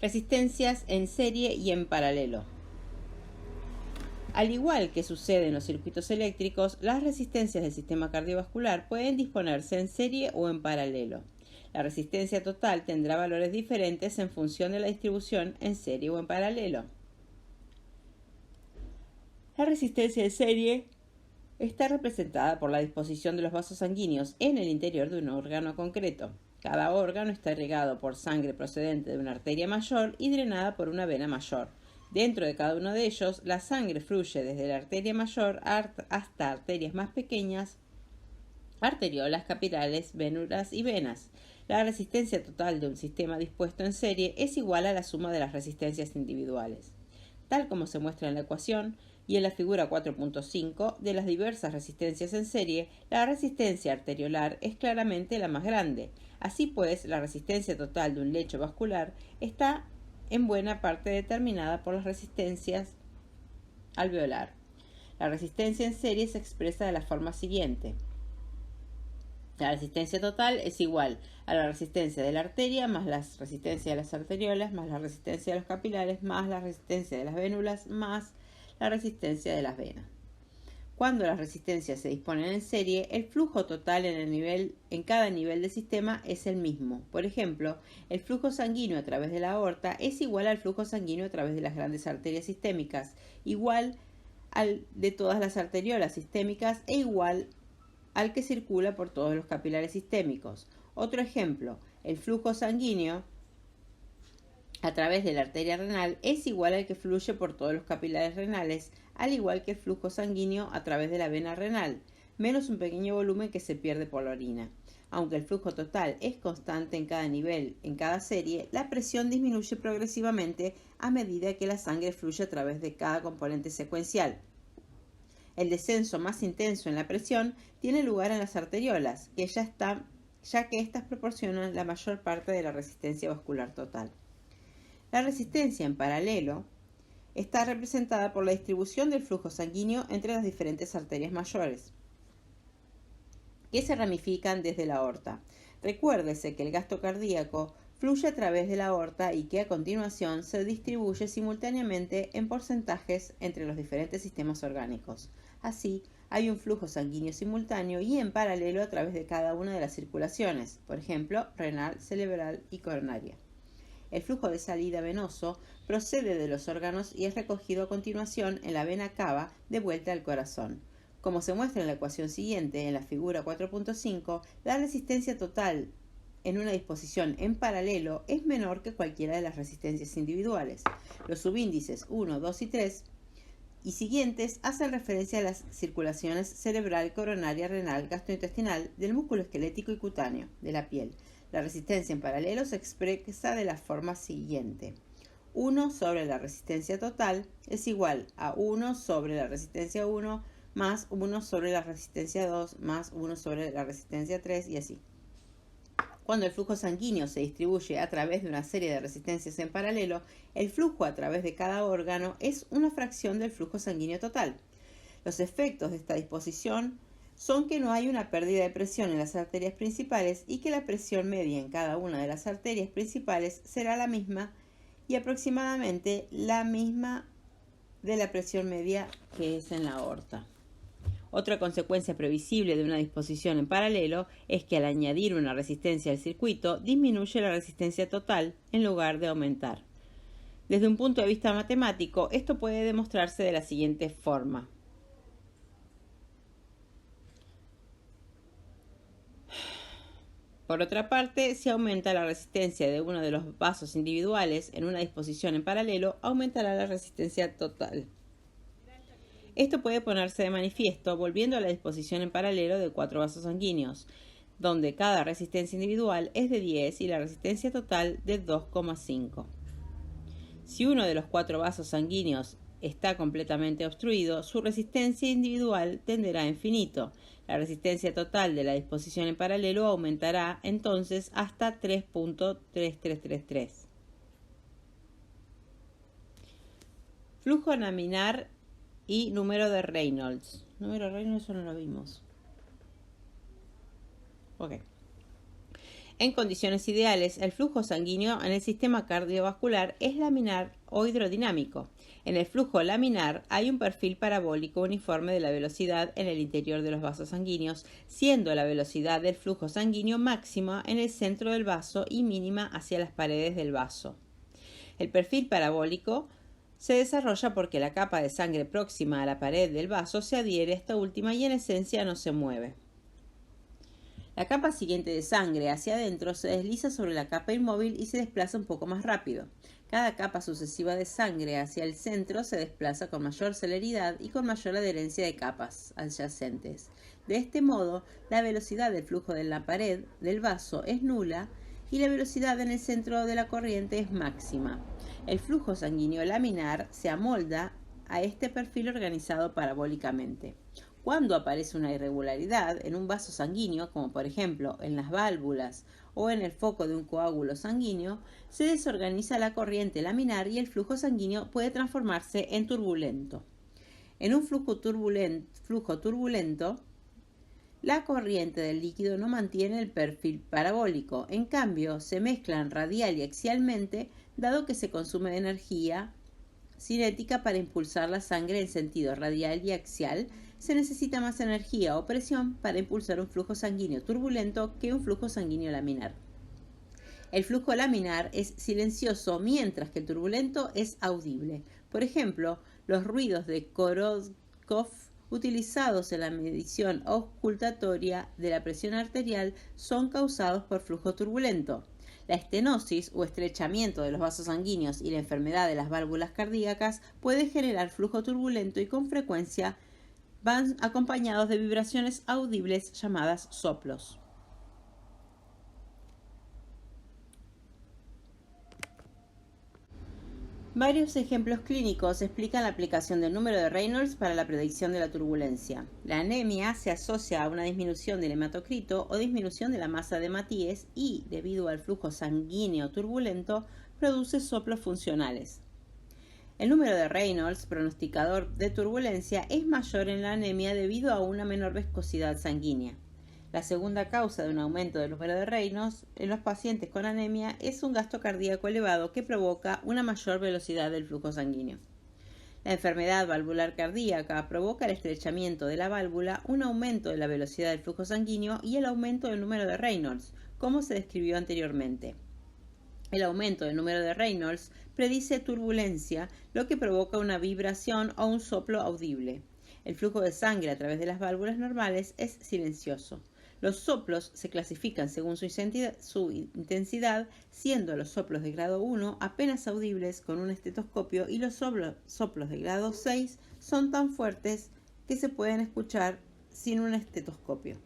Resistencias en serie y en paralelo. Al igual que sucede en los circuitos eléctricos, las resistencias del sistema cardiovascular pueden disponerse en serie o en paralelo. La resistencia total tendrá valores diferentes en función de la distribución en serie o en paralelo. La resistencia en serie está representada por la disposición de los vasos sanguíneos en el interior de un órgano concreto. Cada órgano está irrigado por sangre procedente de una arteria mayor y drenada por una vena mayor. Dentro de cada uno de ellos, la sangre fluye desde la arteria mayor hasta arterias más pequeñas, arteriolas, capilares, vénulas y venas. La resistencia total de un sistema dispuesto en serie es igual a la suma de las resistencias individuales. Tal como se muestra en la ecuación y en la figura 4.5 de las diversas resistencias en serie, la resistencia arteriolar es claramente la más grande. Así pues, la resistencia total de un lecho vascular está en buena parte determinada por las resistencias alveolar. La resistencia en serie se expresa de la forma siguiente. La resistencia total es igual a la resistencia de la arteria más la resistencia de las arteriolas más la resistencia de los capilares más la resistencia de las vénulas más la resistencia de las venas. Cuando las resistencias se disponen en serie, el flujo total en cada nivel del sistema es el mismo. Por ejemplo, el flujo sanguíneo a través de la aorta es igual al flujo sanguíneo a través de las grandes arterias sistémicas, igual al de todas las arteriolas sistémicas e igual al que circula por todos los capilares sistémicos. Otro ejemplo, el flujo sanguíneo a través de la arteria renal es igual al que fluye por todos los capilares renales, al igual que el flujo sanguíneo a través de la vena renal, menos un pequeño volumen que se pierde por la orina. Aunque el flujo total es constante en cada nivel, en cada serie, la presión disminuye progresivamente a medida que la sangre fluye a través de cada componente secuencial. El descenso más intenso en la presión tiene lugar en las arteriolas, que ya están ya que éstas proporcionan la mayor parte de la resistencia vascular total. La resistencia en paralelo está representada por la distribución del flujo sanguíneo entre las diferentes arterias mayores, que se ramifican desde la aorta. Recuérdese que el gasto cardíaco fluye a través de la aorta y que a continuación se distribuye simultáneamente en porcentajes entre los diferentes sistemas orgánicos. Así, hay un flujo sanguíneo simultáneo y en paralelo a través de cada una de las circulaciones, por ejemplo, renal, cerebral y coronaria. El flujo de salida venoso procede de los órganos y es recogido a continuación en la vena cava de vuelta al corazón. Como se muestra en la ecuación siguiente, en la figura 4.5, la resistencia total en una disposición en paralelo es menor que cualquiera de las resistencias individuales. Los subíndices 1, 2 y 3 y siguientes hacen referencia a las circulaciones cerebral, coronaria, renal, gastrointestinal, del músculo esquelético y cutáneo, de la piel. La resistencia en paralelo se expresa de la forma siguiente. 1 sobre la resistencia total es igual a 1 sobre la resistencia 1 más 1 sobre la resistencia 2 más 1 sobre la resistencia 3 y así. Cuando el flujo sanguíneo se distribuye a través de una serie de resistencias en paralelo, el flujo a través de cada órgano es una fracción del flujo sanguíneo total. Los efectos de esta disposición son que no hay una pérdida de presión en las arterias principales y que la presión media en cada una de las arterias principales será la misma y aproximadamente la misma de la presión media que es en la aorta. Otra consecuencia previsible de una disposición en paralelo es que al añadir una resistencia al circuito disminuye la resistencia total en lugar de aumentar. Desde un punto de vista matemático, esto puede demostrarse de la siguiente forma. Por otra parte, si aumenta la resistencia de uno de los vasos individuales en una disposición en paralelo, aumentará la resistencia total. Esto puede ponerse de manifiesto volviendo a la disposición en paralelo de 4 vasos sanguíneos, donde cada resistencia individual es de 10 y la resistencia total de 2,5. Si uno de los 4 vasos sanguíneos está completamente obstruido, su resistencia individual tenderá a infinito. La resistencia total de la disposición en paralelo aumentará entonces hasta 3.3333. Flujo laminar y número de Reynolds. Número de Reynolds no lo vimos. Ok. En condiciones ideales, el flujo sanguíneo en el sistema cardiovascular es laminar o hidrodinámico. En el flujo laminar hay un perfil parabólico uniforme de la velocidad en el interior de los vasos sanguíneos, siendo la velocidad del flujo sanguíneo máxima en el centro del vaso y mínima hacia las paredes del vaso. El perfil parabólico se desarrolla porque la capa de sangre próxima a la pared del vaso se adhiere a esta última y en esencia no se mueve. La capa siguiente de sangre hacia adentro se desliza sobre la capa inmóvil y se desplaza un poco más rápido. Cada capa sucesiva de sangre hacia el centro se desplaza con mayor celeridad y con mayor adherencia de capas adyacentes. De este modo, la velocidad del flujo de la pared del vaso es nula y la velocidad en el centro de la corriente es máxima. El flujo sanguíneo laminar se amolda a este perfil organizado parabólicamente. Cuando aparece una irregularidad en un vaso sanguíneo, como por ejemplo en las válvulas o en el foco de un coágulo sanguíneo, se desorganiza la corriente laminar y el flujo sanguíneo puede transformarse en turbulento. En un flujo turbulento, la corriente del líquido no mantiene el perfil parabólico, en cambio se mezclan radial y axialmente, dado que se consume energía cinética para impulsar la sangre en sentido radial y axial. Se necesita más energía o presión para impulsar un flujo sanguíneo turbulento que un flujo sanguíneo laminar. El flujo laminar es silencioso, mientras que el turbulento es audible. Por ejemplo, los ruidos de Korotkov utilizados en la medición auscultatoria de la presión arterial son causados por flujo turbulento. La estenosis o estrechamiento de los vasos sanguíneos y la enfermedad de las válvulas cardíacas puede generar flujo turbulento y con frecuencia van acompañados de vibraciones audibles llamadas soplos. Varios ejemplos clínicos explican la aplicación del número de Reynolds para la predicción de la turbulencia. La anemia se asocia a una disminución del hematocrito o disminución de la masa de hematíes y, debido al flujo sanguíneo turbulento, produce soplos funcionales. El número de Reynolds, pronosticador de turbulencia, es mayor en la anemia debido a una menor viscosidad sanguínea. La segunda causa de un aumento del número de Reynolds en los pacientes con anemia es un gasto cardíaco elevado que provoca una mayor velocidad del flujo sanguíneo. La enfermedad valvular cardíaca provoca el estrechamiento de la válvula, un aumento de la velocidad del flujo sanguíneo y el aumento del número de Reynolds, como se describió anteriormente. El aumento del número de Reynolds predice turbulencia, lo que provoca una vibración o un soplo audible. El flujo de sangre a través de las válvulas normales es silencioso. Los soplos se clasifican según su intensidad, siendo los soplos de grado 1 apenas audibles con un estetoscopio y los soplos de grado 6 son tan fuertes que se pueden escuchar sin un estetoscopio.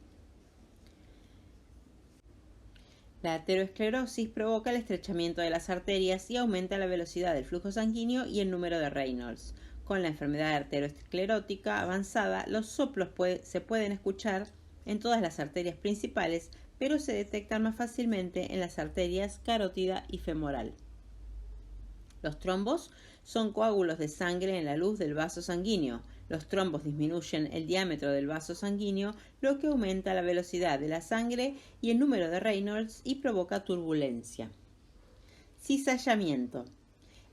La aterosclerosis provoca el estrechamiento de las arterias y aumenta la velocidad del flujo sanguíneo y el número de Reynolds. Con la enfermedad arteriosclerótica avanzada, los soplos se pueden escuchar en todas las arterias principales, pero se detectan más fácilmente en las arterias carótida y femoral. Los trombos son coágulos de sangre en la luz del vaso sanguíneo. Los trombos disminuyen el diámetro del vaso sanguíneo, lo que aumenta la velocidad de la sangre y el número de Reynolds y provoca turbulencia. Cizallamiento.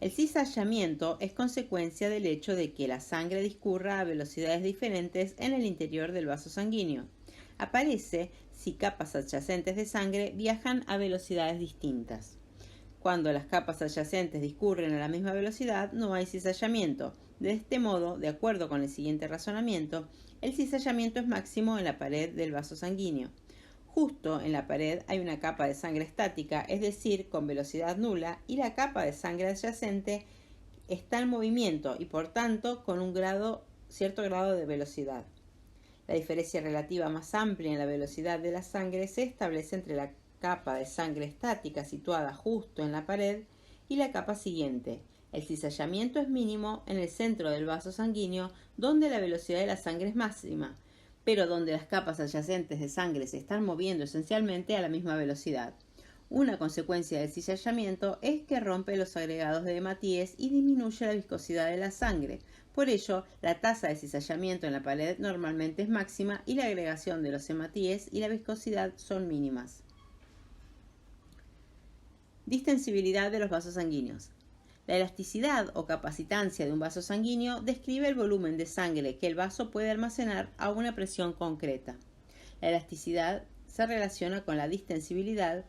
El cizallamiento es consecuencia del hecho de que la sangre discurra a velocidades diferentes en el interior del vaso sanguíneo. Aparece si capas adyacentes de sangre viajan a velocidades distintas. Cuando las capas adyacentes discurren a la misma velocidad, no hay cizallamiento. De este modo, de acuerdo con el siguiente razonamiento, el cizallamiento es máximo en la pared del vaso sanguíneo. Justo en la pared hay una capa de sangre estática, es decir, con velocidad nula, y la capa de sangre adyacente está en movimiento y, por tanto, con un cierto grado de velocidad. La diferencia relativa más amplia en la velocidad de la sangre se establece entre la capa de sangre estática situada justo en la pared y la capa siguiente. El cizallamiento es mínimo en el centro del vaso sanguíneo, donde la velocidad de la sangre es máxima, pero donde las capas adyacentes de sangre se están moviendo esencialmente a la misma velocidad. Una consecuencia del cizallamiento es que rompe los agregados de hematíes y disminuye la viscosidad de la sangre. Por ello, la tasa de cizallamiento en la pared normalmente es máxima y la agregación de los hematíes y la viscosidad son mínimas. Distensibilidad de los vasos sanguíneos. La elasticidad o capacitancia de un vaso sanguíneo describe el volumen de sangre que el vaso puede almacenar a una presión concreta. La elasticidad se relaciona con la distensibilidad.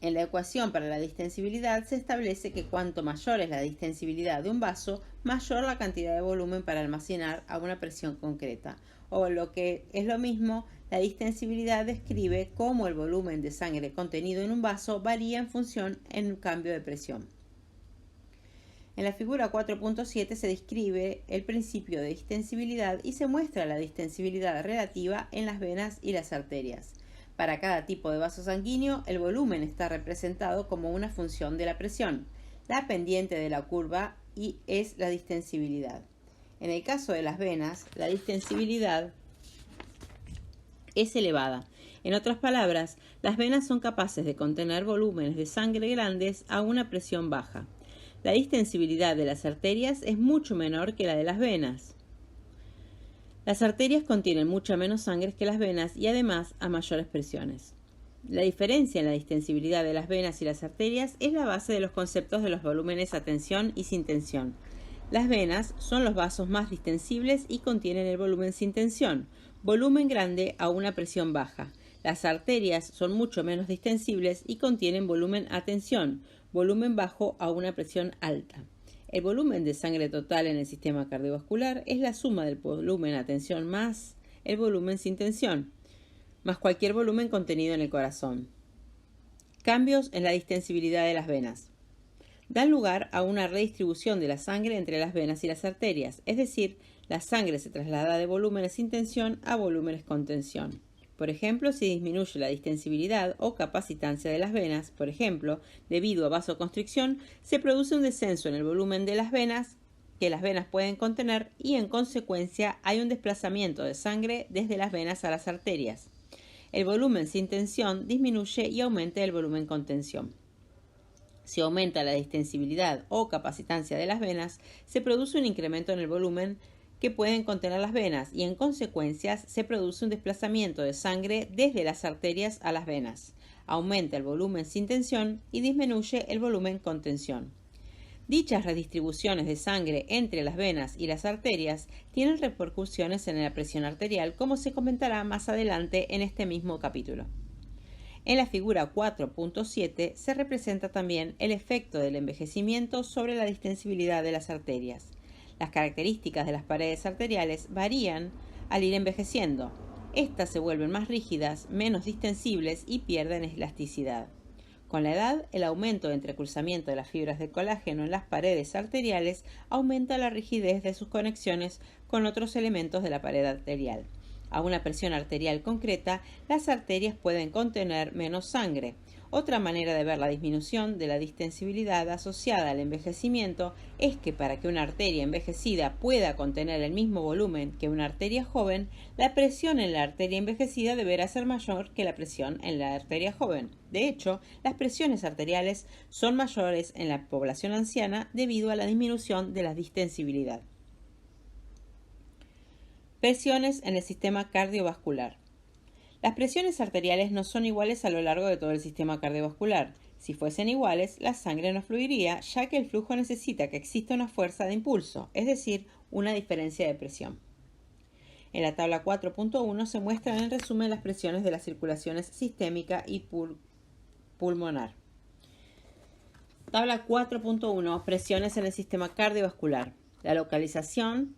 En la ecuación para la distensibilidad se establece que cuanto mayor es la distensibilidad de un vaso, mayor la cantidad de volumen para almacenar a una presión concreta. O lo que es lo mismo, la distensibilidad describe cómo el volumen de sangre contenido en un vaso varía en función en un cambio de presión. En la figura 4.7 se describe el principio de distensibilidad y se muestra la distensibilidad relativa en las venas y las arterias. Para cada tipo de vaso sanguíneo, el volumen está representado como una función de la presión. La pendiente de la curva es la distensibilidad. En el caso de las venas, la distensibilidad es elevada. En otras palabras, las venas son capaces de contener volúmenes de sangre grandes a una presión baja. La distensibilidad de las arterias es mucho menor que la de las venas. Las arterias contienen mucha menos sangre que las venas y además a mayores presiones. La diferencia en la distensibilidad de las venas y las arterias es la base de los conceptos de los volúmenes a tensión y sin tensión. Las venas son los vasos más distensibles y contienen el volumen sin tensión, volumen grande a una presión baja. Las arterias son mucho menos distensibles y contienen volumen a tensión, volumen bajo a una presión alta. El volumen de sangre total en el sistema cardiovascular es la suma del volumen a tensión más el volumen sin tensión, más cualquier volumen contenido en el corazón. Cambios en la distensibilidad de las venas. Dan lugar a una redistribución de la sangre entre las venas y las arterias, es decir, la sangre se traslada de volúmenes sin tensión a volúmenes con tensión. Por ejemplo, si disminuye la distensibilidad o capacitancia de las venas, por ejemplo, debido a vasoconstricción, se produce un descenso en el volumen de las venas que las venas pueden contener y en consecuencia hay un desplazamiento de sangre desde las venas a las arterias. El volumen sin tensión disminuye y aumenta el volumen con tensión. Si aumenta la distensibilidad o capacitancia de las venas, se produce un incremento en el volumen que pueden contener las venas y en consecuencia se produce un desplazamiento de sangre desde las arterias a las venas. Aumenta el volumen sin tensión y disminuye el volumen con tensión. Dichas redistribuciones de sangre entre las venas y las arterias tienen repercusiones en la presión arterial, como se comentará más adelante en este mismo capítulo. En la figura 4.7 se representa también el efecto del envejecimiento sobre la distensibilidad de las arterias. Las características de las paredes arteriales varían al ir envejeciendo. Estas se vuelven más rígidas, menos distensibles y pierden elasticidad. Con la edad, el aumento de entrecruzamiento de las fibras de colágeno en las paredes arteriales aumenta la rigidez de sus conexiones con otros elementos de la pared arterial. A una presión arterial concreta, las arterias pueden contener menos sangre. Otra manera de ver la disminución de la distensibilidad asociada al envejecimiento es que para que una arteria envejecida pueda contener el mismo volumen que una arteria joven, la presión en la arteria envejecida deberá ser mayor que la presión en la arteria joven. De hecho, las presiones arteriales son mayores en la población anciana debido a la disminución de la distensibilidad. Presiones en el sistema cardiovascular. Las presiones arteriales no son iguales a lo largo de todo el sistema cardiovascular. Si fuesen iguales, la sangre no fluiría, ya que el flujo necesita que exista una fuerza de impulso, es decir, una diferencia de presión. En la tabla 4.1 se muestran en resumen las presiones de las circulaciones sistémica y pulmonar. Tabla 4.1. Presiones en el sistema cardiovascular. La localización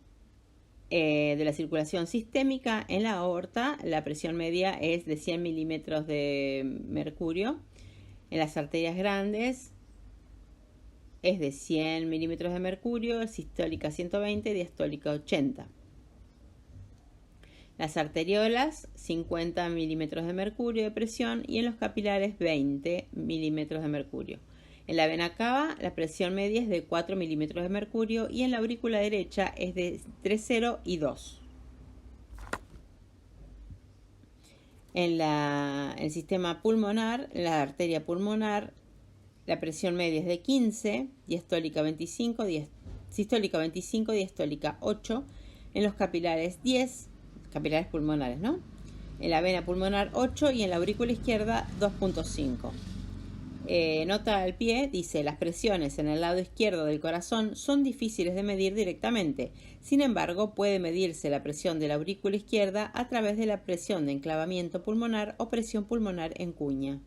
de la circulación sistémica en la aorta, la presión media es de 100 milímetros de mercurio. En las arterias grandes es de 100 milímetros de mercurio, sistólica 120 y diastólica 80. Las arteriolas, 50 milímetros de mercurio de presión y en los capilares 20 milímetros de mercurio. En la vena cava, la presión media es de 4 milímetros de mercurio y en la aurícula derecha es de entre 0 y 2. En el sistema pulmonar, la arteria pulmonar, la presión media es de 15, diastólica 25, sistólica 25, diastólica 8. En los capilares 10, capilares pulmonares, ¿no? En la vena pulmonar 8 y en la aurícula izquierda 2.5. Nota al pie, dice, las presiones en el lado izquierdo del corazón son difíciles de medir directamente. Sin embargo, puede medirse la presión de la aurícula izquierda a través de la presión de enclavamiento pulmonar o presión pulmonar en cuña.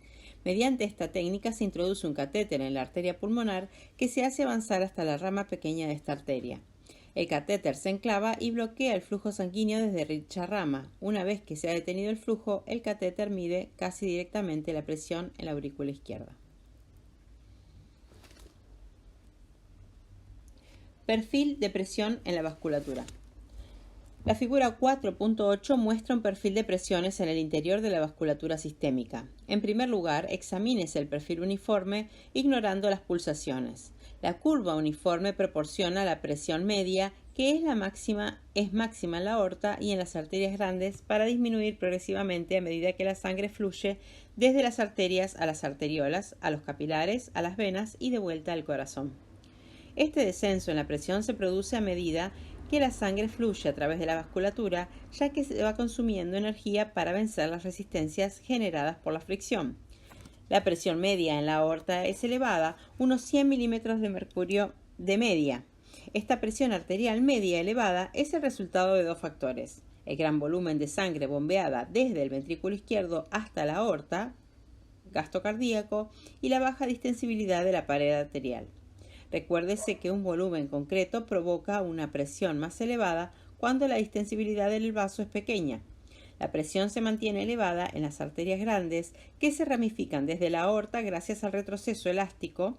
Mediante esta técnica se introduce un catéter en la arteria pulmonar que se hace avanzar hasta la rama pequeña de esta arteria. El catéter se enclava y bloquea el flujo sanguíneo desde dicha rama. Una vez que se ha detenido el flujo, el catéter mide casi directamente la presión en la aurícula izquierda. Perfil de presión en la vasculatura. La figura 4.8 muestra un perfil de presiones en el interior de la vasculatura sistémica. En primer lugar, examínese el perfil uniforme ignorando las pulsaciones. La curva uniforme proporciona la presión media, que es máxima en la aorta y en las arterias grandes, para disminuir progresivamente a medida que la sangre fluye desde las arterias a las arteriolas, a los capilares, a las venas y de vuelta al corazón. Este descenso en la presión se produce a medida que la sangre fluye a través de la vasculatura, ya que se va consumiendo energía para vencer las resistencias generadas por la fricción. La presión media en la aorta es elevada, unos 100 milímetros de mercurio de media. Esta presión arterial media elevada es el resultado de dos factores: el gran volumen de sangre bombeada desde el ventrículo izquierdo hasta la aorta, gasto cardíaco, y la baja distensibilidad de la pared arterial. Recuérdese que un volumen concreto provoca una presión más elevada cuando la distensibilidad del vaso es pequeña. La presión se mantiene elevada en las arterias grandes, que se ramifican desde la aorta gracias al retroceso elástico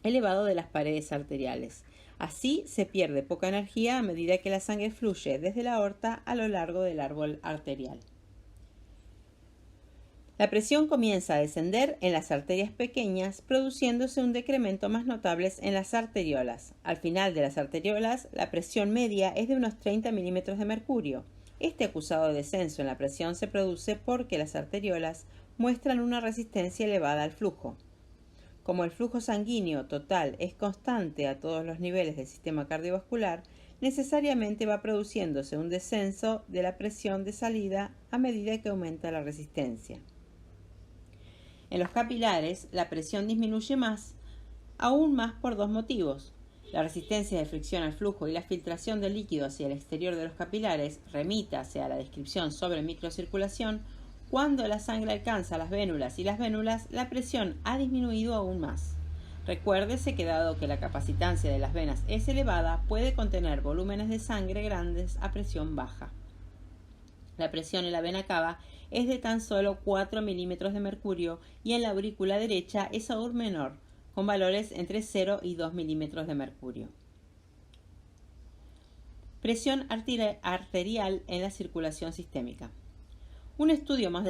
elevado de las paredes arteriales. Así se pierde poca energía a medida que la sangre fluye desde la aorta a lo largo del árbol arterial. La presión comienza a descender en las arterias pequeñas, produciéndose un decremento más notable en las arteriolas. Al final de las arteriolas, la presión media es de unos 30 milímetros de mercurio. Este acusado descenso en la presión se produce porque las arteriolas muestran una resistencia elevada al flujo. Como el flujo sanguíneo total es constante a todos los niveles del sistema cardiovascular, necesariamente va produciéndose un descenso de la presión de salida a medida que aumenta la resistencia. En los capilares, la presión disminuye aún más por dos motivos. La resistencia de fricción al flujo y la filtración del líquido hacia el exterior de los capilares, remítase a la descripción sobre microcirculación. Cuando la sangre alcanza las vénulas y las vénulas, la presión ha disminuido aún más. Recuérdese que dado que la capacitancia de las venas es elevada, puede contener volúmenes de sangre grandes a presión baja. La presión en la vena cava es de tan solo 4 milímetros de mercurio y en la aurícula derecha es aún menor, con valores entre 0 y 2 milímetros de mercurio. Presión arterial en la circulación sistémica. Un estudio más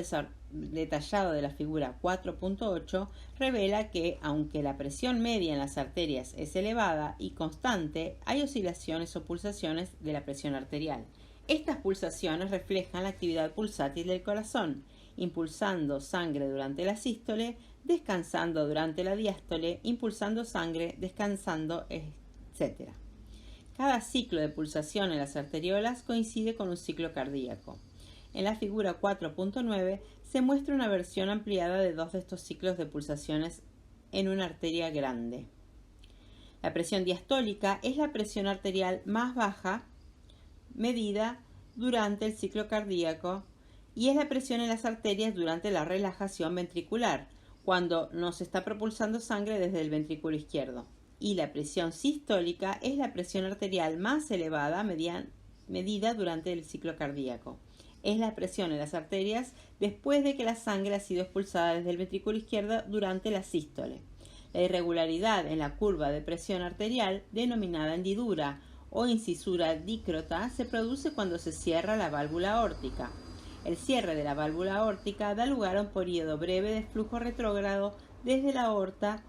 detallado de la figura 4.8 revela que, aunque la presión media en las arterias es elevada y constante, hay oscilaciones o pulsaciones de la presión arterial. Estas pulsaciones reflejan la actividad pulsátil del corazón, impulsando sangre durante la sístole, descansando durante la diástole, impulsando sangre, descansando, etc. Cada ciclo de pulsación en las arteriolas coincide con un ciclo cardíaco. En la figura 4.9 se muestra una versión ampliada de dos de estos ciclos de pulsaciones en una arteria grande. La presión diastólica es la presión arterial más baja medida durante el ciclo cardíaco y es la presión en las arterias durante la relajación ventricular, cuando no se está propulsando sangre desde el ventrículo izquierdo. Y la presión sistólica es la presión arterial más elevada medida durante el ciclo cardíaco. Es la presión en las arterias después de que la sangre ha sido expulsada desde el ventrículo izquierdo durante la sístole. La irregularidad en la curva de presión arterial, denominada hendidura o incisura dícrota, se produce cuando se cierra la válvula aórtica. El cierre de la válvula aórtica da lugar a un periodo breve de flujo retrógrado desde la aorta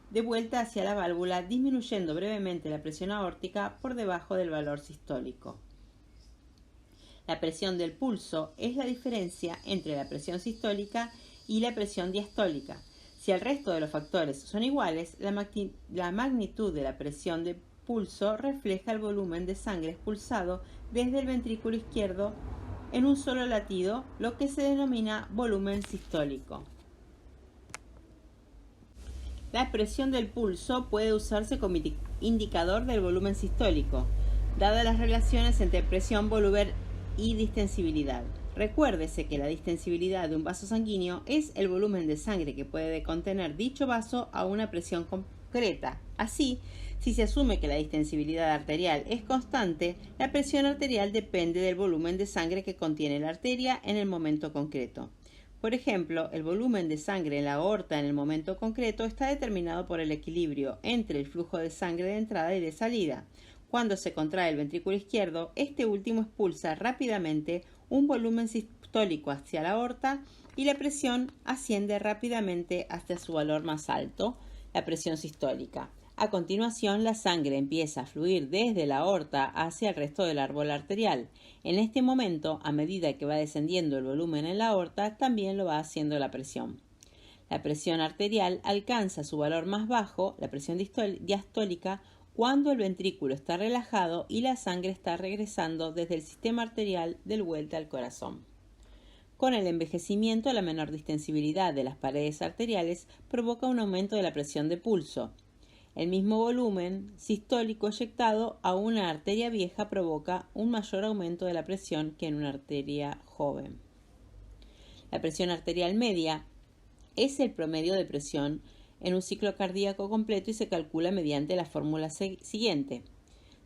de vuelta hacia la válvula, disminuyendo brevemente la presión aórtica por debajo del valor sistólico. La presión del pulso es la diferencia entre la presión sistólica y la presión diastólica. Si el resto de los factores son iguales, la magnitud de la presión de pulso refleja el volumen de sangre expulsado desde el ventrículo izquierdo en un solo latido, lo que se denomina volumen sistólico. La presión del pulso puede usarse como indicador del volumen sistólico, dadas las relaciones entre presión, volumen y distensibilidad. Recuérdese que la distensibilidad de un vaso sanguíneo es el volumen de sangre que puede contener dicho vaso a una presión concreta. Así, si se asume que la distensibilidad arterial es constante, la presión arterial depende del volumen de sangre que contiene la arteria en el momento concreto. Por ejemplo, el volumen de sangre en la aorta en el momento concreto está determinado por el equilibrio entre el flujo de sangre de entrada y de salida. Cuando se contrae el ventrículo izquierdo, este último expulsa rápidamente un volumen sistólico hacia la aorta y la presión asciende rápidamente hasta su valor más alto, la presión sistólica. A continuación, la sangre empieza a fluir desde la aorta hacia el resto del árbol arterial. En este momento, a medida que va descendiendo el volumen en la aorta, también lo va haciendo la presión. La presión arterial alcanza su valor más bajo, la presión diastólica, cuando el ventrículo está relajado y la sangre está regresando desde el sistema arterial de vuelta al corazón. Con el envejecimiento, la menor distensibilidad de las paredes arteriales provoca un aumento de la presión de pulso. El mismo volumen sistólico eyectado a una arteria vieja provoca un mayor aumento de la presión que en una arteria joven. La presión arterial media es el promedio de presión en un ciclo cardíaco completo y se calcula mediante la fórmula siguiente,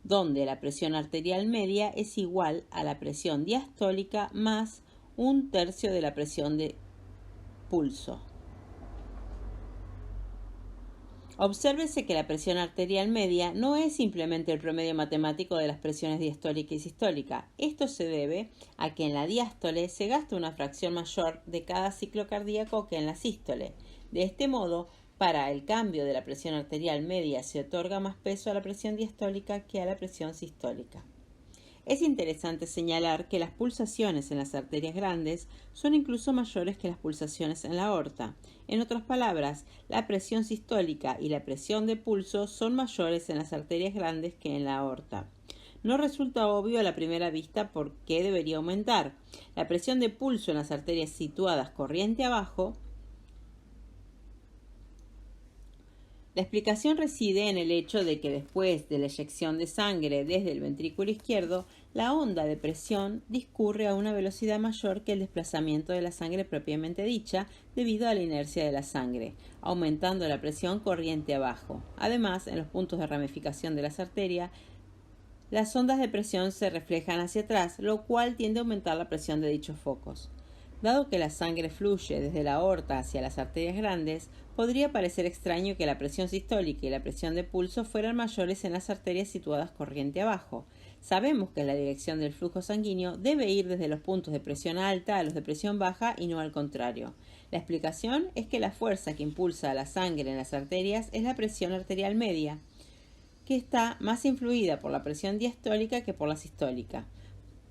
donde la presión arterial media es igual a la presión diastólica más 1/3 de la presión de pulso. Obsérvese que la presión arterial media no es simplemente el promedio matemático de las presiones diastólica y sistólica. Esto se debe a que en la diástole se gasta una fracción mayor de cada ciclo cardíaco que en la sístole. De este modo, para el cambio de la presión arterial media se otorga más peso a la presión diastólica que a la presión sistólica. Es interesante señalar que las pulsaciones en las arterias grandes son incluso mayores que las pulsaciones en la aorta. En otras palabras, la presión sistólica y la presión de pulso son mayores en las arterias grandes que en la aorta. No resulta obvio a la primera vista por qué debería aumentar. La presión de pulso en las arterias situadas corriente abajo. La explicación reside en el hecho de que después de la eyección de sangre desde el ventrículo izquierdo, la onda de presión discurre a una velocidad mayor que el desplazamiento de la sangre propiamente dicha debido a la inercia de la sangre, aumentando la presión corriente abajo. Además, en los puntos de ramificación de las arterias, las ondas de presión se reflejan hacia atrás, lo cual tiende a aumentar la presión de dichos focos. Dado que la sangre fluye desde la aorta hacia las arterias grandes, podría parecer extraño que la presión sistólica y la presión de pulso fueran mayores en las arterias situadas corriente abajo. Sabemos que la dirección del flujo sanguíneo debe ir desde los puntos de presión alta a los de presión baja y no al contrario. La explicación es que la fuerza que impulsa a la sangre en las arterias es la presión arterial media, que está más influida por la presión diastólica que por la sistólica,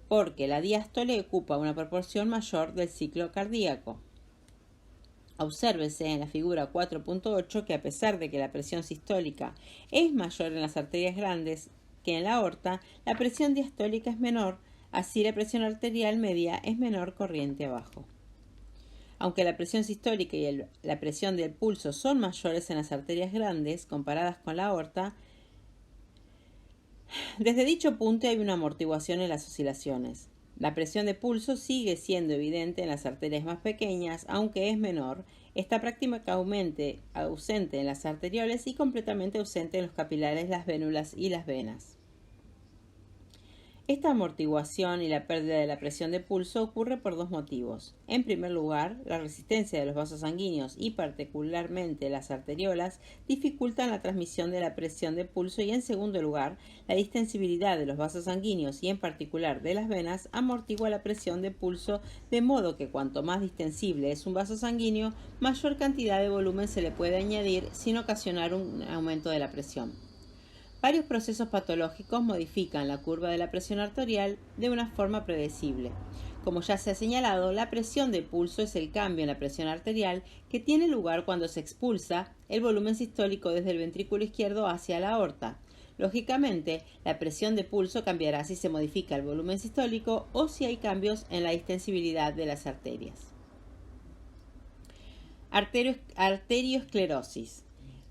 porque la diástole ocupa una proporción mayor del ciclo cardíaco. Obsérvese en la figura 4.8 que a pesar de que la presión sistólica es mayor en las arterias grandes que en la aorta, la presión diastólica es menor, así la presión arterial media es menor corriente abajo. Aunque la presión sistólica y la presión del pulso son mayores en las arterias grandes comparadas con la aorta, desde dicho punto hay una amortiguación en las oscilaciones. La presión de pulso sigue siendo evidente en las arterias más pequeñas, aunque es menor, está prácticamente ausente en las arterioles y completamente ausente en los capilares, las vénulas y las venas. Esta amortiguación y la pérdida de la presión de pulso ocurre por dos motivos. En primer lugar, la resistencia de los vasos sanguíneos y particularmente las arteriolas dificultan la transmisión de la presión de pulso y en segundo lugar, la distensibilidad de los vasos sanguíneos y en particular de las venas amortigua la presión de pulso de modo que cuanto más distensible es un vaso sanguíneo, mayor cantidad de volumen se le puede añadir sin ocasionar un aumento de la presión. Varios procesos patológicos modifican la curva de la presión arterial de una forma predecible. Como ya se ha señalado, la presión de pulso es el cambio en la presión arterial que tiene lugar cuando se expulsa el volumen sistólico desde el ventrículo izquierdo hacia la aorta. Lógicamente, la presión de pulso cambiará si se modifica el volumen sistólico o si hay cambios en la distensibilidad de las arterias. Arterioesclerosis.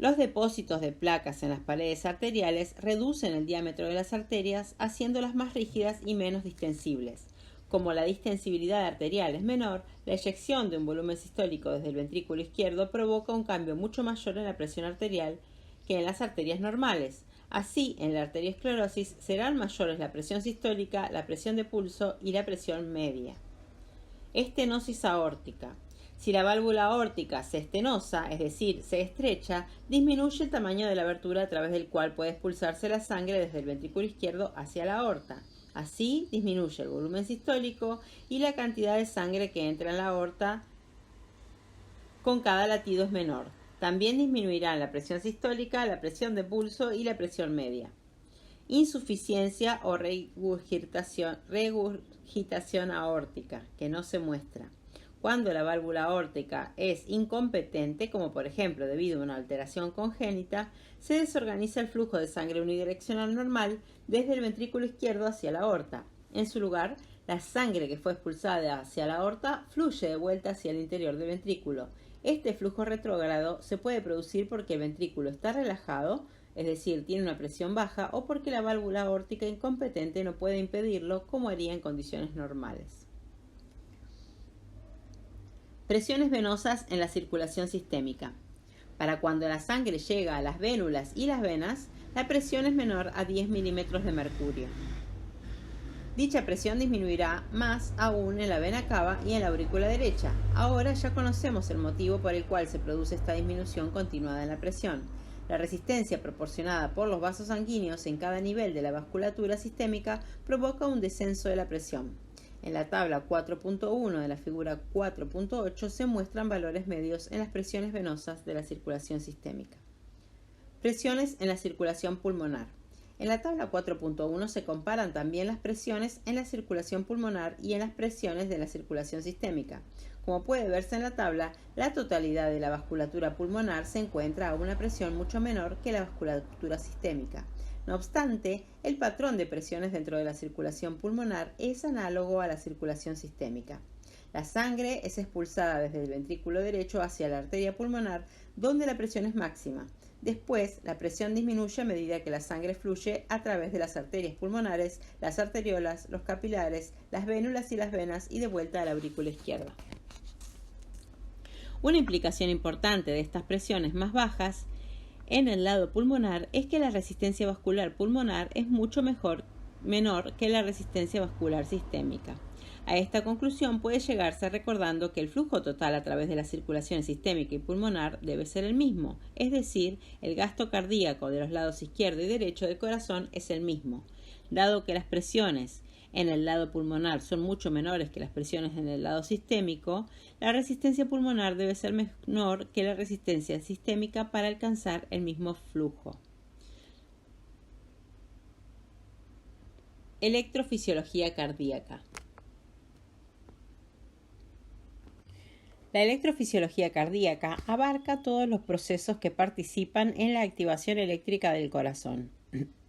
Los depósitos de placas en las paredes arteriales reducen el diámetro de las arterias, haciéndolas más rígidas y menos distensibles. Como la distensibilidad arterial es menor, la eyección de un volumen sistólico desde el ventrículo izquierdo provoca un cambio mucho mayor en la presión arterial que en las arterias normales. Así, en la arteriosclerosis serán mayores la presión sistólica, la presión de pulso y la presión media. Estenosis aórtica. Si la válvula aórtica se estenosa, es decir, se estrecha, disminuye el tamaño de la abertura a través del cual puede expulsarse la sangre desde el ventrículo izquierdo hacia la aorta. Así, disminuye el volumen sistólico y la cantidad de sangre que entra en la aorta con cada latido es menor. También disminuirán la presión sistólica, la presión de pulso y la presión media. Insuficiencia o regurgitación aórtica, que no se muestra. Cuando la válvula aórtica es incompetente, como por ejemplo debido a una alteración congénita, se desorganiza el flujo de sangre unidireccional normal desde el ventrículo izquierdo hacia la aorta. En su lugar, la sangre que fue expulsada hacia la aorta fluye de vuelta hacia el interior del ventrículo. Este flujo retrógrado se puede producir porque el ventrículo está relajado, es decir, tiene una presión baja, o porque la válvula aórtica incompetente no puede impedirlo, como haría en condiciones normales. Presiones venosas en la circulación sistémica. Para cuando la sangre llega a las vénulas y las venas, la presión es menor a 10 milímetros de mercurio. Dicha presión disminuirá más aún en la vena cava y en la aurícula derecha. Ahora ya conocemos el motivo por el cual se produce esta disminución continuada en la presión. La resistencia proporcionada por los vasos sanguíneos en cada nivel de la vasculatura sistémica provoca un descenso de la presión. En la tabla 4.1 de la figura 4.8 se muestran valores medios en las presiones venosas de la circulación sistémica. Presiones en la circulación pulmonar. En la tabla 4.1 se comparan también las presiones en la circulación pulmonar y en las presiones de la circulación sistémica. Como puede verse en la tabla, la totalidad de la vasculatura pulmonar se encuentra a una presión mucho menor que la vasculatura sistémica. No obstante, el patrón de presiones dentro de la circulación pulmonar es análogo a la circulación sistémica. La sangre es expulsada desde el ventrículo derecho hacia la arteria pulmonar, donde la presión es máxima. Después, la presión disminuye a medida que la sangre fluye a través de las arterias pulmonares, las arteriolas, los capilares, las vénulas y las venas y de vuelta a la aurícula izquierda. Una implicación importante de estas presiones más bajas en el lado pulmonar es que la resistencia vascular pulmonar es mucho menor que la resistencia vascular sistémica. A esta conclusión puede llegarse recordando que el flujo total a través de la circulación sistémica y pulmonar debe ser el mismo, es decir, el gasto cardíaco de los lados izquierdo y derecho del corazón es el mismo. Dado que las presiones en el lado pulmonar son mucho menores que las presiones en el lado sistémico, la resistencia pulmonar debe ser menor que la resistencia sistémica para alcanzar el mismo flujo. Electrofisiología cardíaca. La electrofisiología cardíaca abarca todos los procesos que participan en la activación eléctrica del corazón.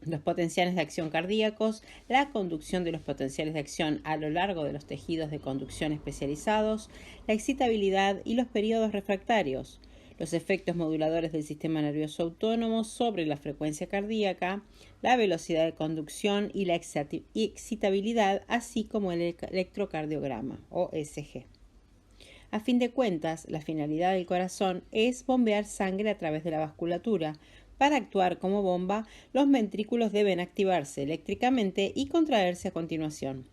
Los potenciales de acción cardíacos, la conducción de los potenciales de acción a lo largo de los tejidos de conducción especializados, la excitabilidad y los periodos refractarios, los efectos moduladores del sistema nervioso autónomo sobre la frecuencia cardíaca, la velocidad de conducción y la excitabilidad, así como el electrocardiograma o ECG. A fin de cuentas, la finalidad del corazón es bombear sangre a través de la vasculatura. Para actuar como bomba, los ventrículos deben activarse eléctricamente y contraerse a continuación.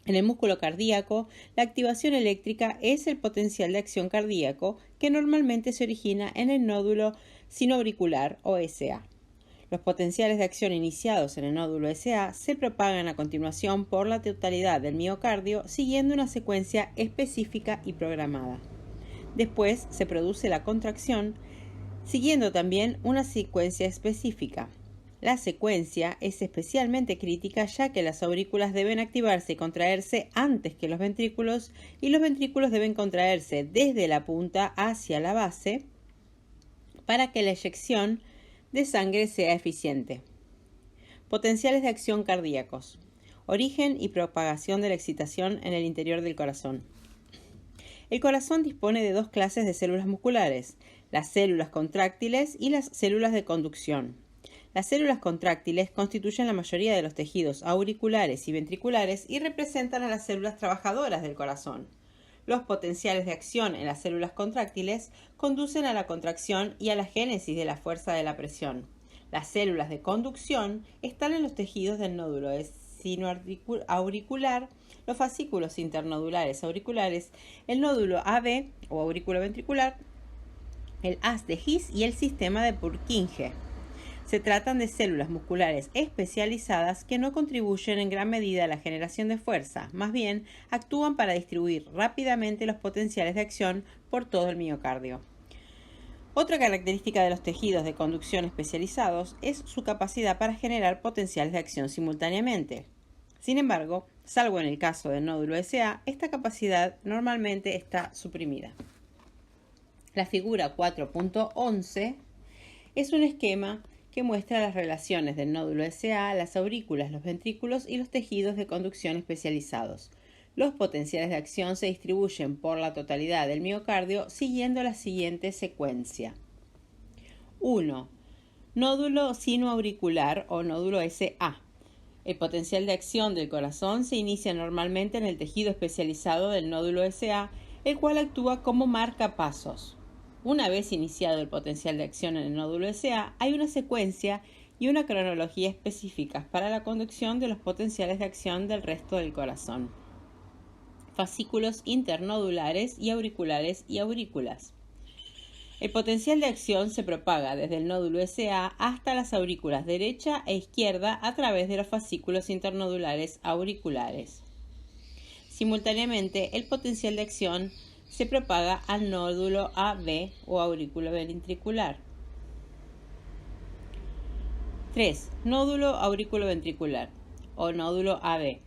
En el músculo cardíaco, la activación eléctrica es el potencial de acción cardíaco que normalmente se origina en el nódulo sinoauricular o SA. Los potenciales de acción iniciados en el nódulo SA se propagan a continuación por la totalidad del miocardio siguiendo una secuencia específica y programada. Después se produce la contracción siguiendo también una secuencia específica. La secuencia es especialmente crítica ya que las aurículas deben activarse y contraerse antes que los ventrículos y los ventrículos deben contraerse desde la punta hacia la base para que la eyección de sangre sea eficiente. Potenciales de acción cardíacos. Origen y propagación de la excitación en el interior del corazón. El corazón dispone de dos clases de células musculares, las células contráctiles y las células de conducción. Las células contráctiles constituyen la mayoría de los tejidos auriculares y ventriculares y representan a las células trabajadoras del corazón. Los potenciales de acción en las células contráctiles conducen a la contracción y a la génesis de la fuerza de la presión. Las células de conducción están en los tejidos del nódulo sinoauricular, los fascículos internodulares auriculares, el nódulo AB o aurículo ventricular, el haz de His y el sistema de Purkinje. Se tratan de células musculares especializadas que no contribuyen en gran medida a la generación de fuerza, más bien actúan para distribuir rápidamente los potenciales de acción por todo el miocardio. Otra característica de los tejidos de conducción especializados es su capacidad para generar potenciales de acción simultáneamente. Sin embargo, salvo en el caso del nódulo SA, esta capacidad normalmente está suprimida. La figura 4.11 es un esquema que muestra las relaciones del nódulo SA, las aurículas, los ventrículos y los tejidos de conducción especializados. Los potenciales de acción se distribuyen por la totalidad del miocardio siguiendo la siguiente secuencia. 1. Nódulo sinoauricular o nódulo SA. El potencial de acción del corazón se inicia normalmente en el tejido especializado del nódulo SA, el cual actúa como marcapasos. Una vez iniciado el potencial de acción en el nódulo SA, hay una secuencia y una cronología específicas para la conducción de los potenciales de acción del resto del corazón. Fascículos internodulares y auriculares y aurículas. El potencial de acción se propaga desde el nódulo SA hasta las aurículas derecha e izquierda a través de los fascículos internodulares auriculares. Simultáneamente, el potencial de acción se propaga al nódulo AB o aurículo ventricular. 3. Nódulo auriculoventricular o nódulo AB.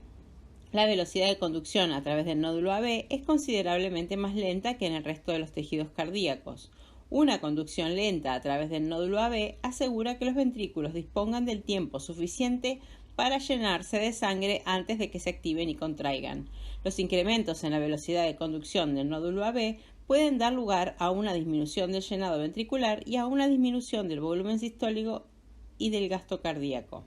La velocidad de conducción a través del nódulo AB es considerablemente más lenta que en el resto de los tejidos cardíacos. Una conducción lenta a través del nódulo AB asegura que los ventrículos dispongan del tiempo suficiente para llenarse de sangre antes de que se activen y contraigan. Los incrementos en la velocidad de conducción del nódulo AB pueden dar lugar a una disminución del llenado ventricular y a una disminución del volumen sistólico y del gasto cardíaco.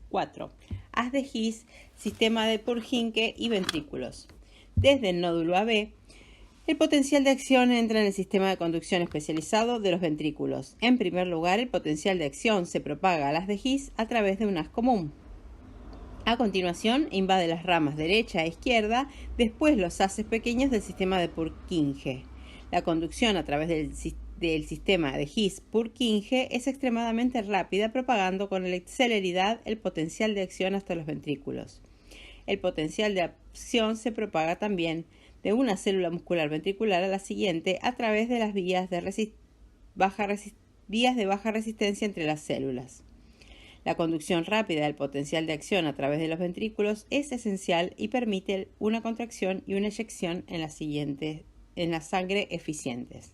4. Haz de His, sistema de Purkinje y ventrículos. Desde el nódulo AB, el potencial de acción entra en el sistema de conducción especializado de los ventrículos. En primer lugar, el potencial de acción se propaga al haz de His a través de un haz común. A continuación, invade las ramas derecha e izquierda, después los haces pequeños del sistema de Purkinje. La conducción a través del sistema de His-Purkinje es extremadamente rápida, propagando con celeridad el potencial de acción hasta los ventrículos. El potencial de acción se propaga también de una célula muscular ventricular a la siguiente a través de las vías de baja resistencia entre las células. La conducción rápida del potencial de acción a través de los ventrículos es esencial y permite una contracción y una eyección en la sangre eficientes.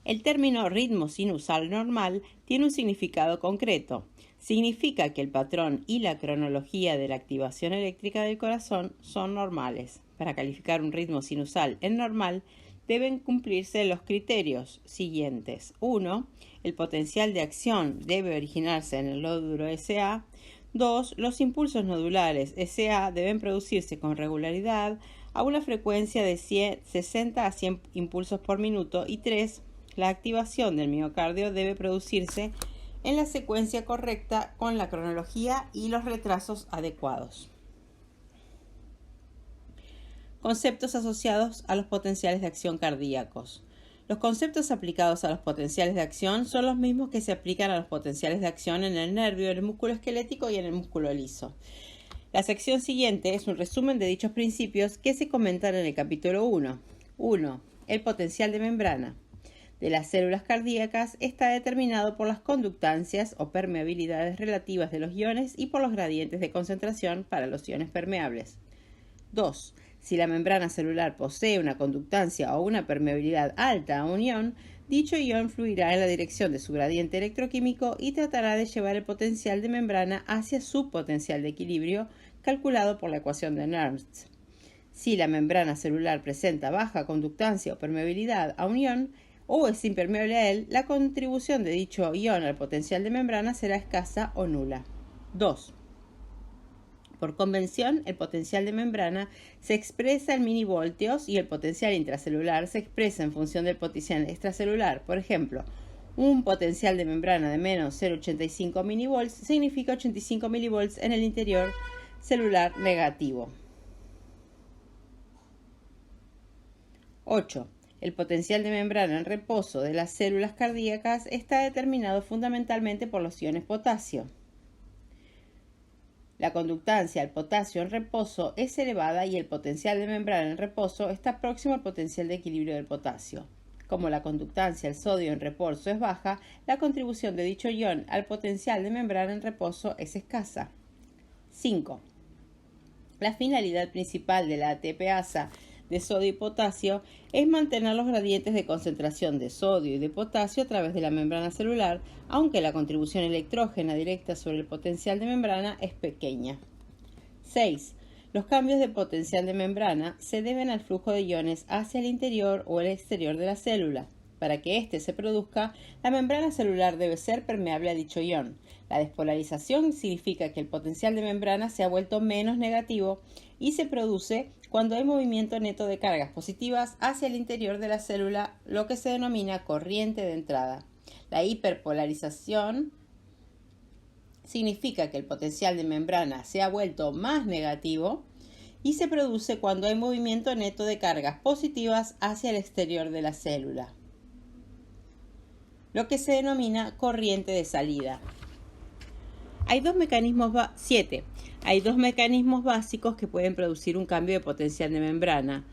El término ritmo sinusal normal tiene un significado concreto. Significa que el patrón y la cronología de la activación eléctrica del corazón son normales. Para calificar un ritmo sinusal en normal, deben cumplirse los criterios siguientes. 1. El potencial de acción debe originarse en el nódulo SA. 2. Los impulsos nodulares SA deben producirse con regularidad a una frecuencia de 60 a 100 impulsos por minuto. Y 3. La activación del miocardio debe producirse en la secuencia correcta con la cronología y los retrasos adecuados. Conceptos asociados a los potenciales de acción cardíacos. Los conceptos aplicados a los potenciales de acción son los mismos que se aplican a los potenciales de acción en el nervio, en el músculo esquelético y en el músculo liso. La sección siguiente es un resumen de dichos principios que se comentan en el capítulo 1. 1. El potencial de membrana de las células cardíacas está determinado por las conductancias o permeabilidades relativas de los iones y por los gradientes de concentración para los iones permeables. 2. Si la membrana celular posee una conductancia o una permeabilidad alta a un ion, dicho ion fluirá en la dirección de su gradiente electroquímico y tratará de llevar el potencial de membrana hacia su potencial de equilibrio, calculado por la ecuación de Nernst. Si la membrana celular presenta baja conductancia o permeabilidad a un ion, o es impermeable a él, la contribución de dicho ion al potencial de membrana será escasa o nula. 2. Por convención, el potencial de membrana se expresa en milivoltios y el potencial intracelular se expresa en función del potencial extracelular. Por ejemplo, un potencial de membrana de menos 0,85 milivolts significa 85 milivolts en el interior celular negativo. 8. El potencial de membrana en reposo de las células cardíacas está determinado fundamentalmente por los iones potasio. La conductancia al potasio en reposo es elevada y el potencial de membrana en reposo está próximo al potencial de equilibrio del potasio. Como la conductancia al sodio en reposo es baja, la contribución de dicho ion al potencial de membrana en reposo es escasa. 5. La finalidad principal de la ATPasa de sodio y potasio es mantener los gradientes de concentración de sodio y de potasio a través de la membrana celular, aunque la contribución electrógena directa sobre el potencial de membrana es pequeña. 6. Los cambios de potencial de membrana se deben al flujo de iones hacia el interior o el exterior de la célula. Para que éste se produzca, la membrana celular debe ser permeable a dicho ion. La despolarización significa que el potencial de membrana se ha vuelto menos negativo y se produce cuando hay movimiento neto de cargas positivas hacia el interior de la célula, lo que se denomina corriente de entrada. La hiperpolarización significa que el potencial de membrana se ha vuelto más negativo y se produce cuando hay movimiento neto de cargas positivas hacia el exterior de la célula. lo que se denomina corriente de salida. Hay dos mecanismos básicos que pueden producir un cambio de potencial de membrana.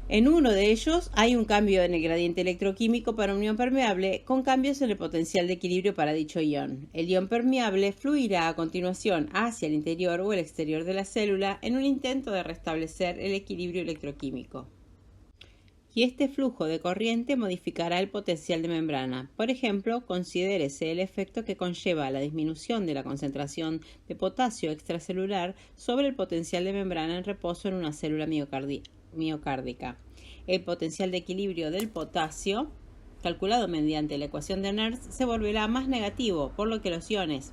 En uno de ellos hay un cambio en el gradiente electroquímico para un ion permeable con cambios en el potencial de equilibrio para dicho ion. El ion permeable fluirá a continuación hacia el interior o el exterior de la célula en un intento de restablecer el equilibrio electroquímico. Y este flujo de corriente modificará el potencial de membrana. Por ejemplo, considérese el efecto que conlleva la disminución de la concentración de potasio extracelular sobre el potencial de membrana en reposo en una célula miocárdica. El potencial de equilibrio del potasio, calculado mediante la ecuación de Nernst, se volverá más negativo, por lo que los iones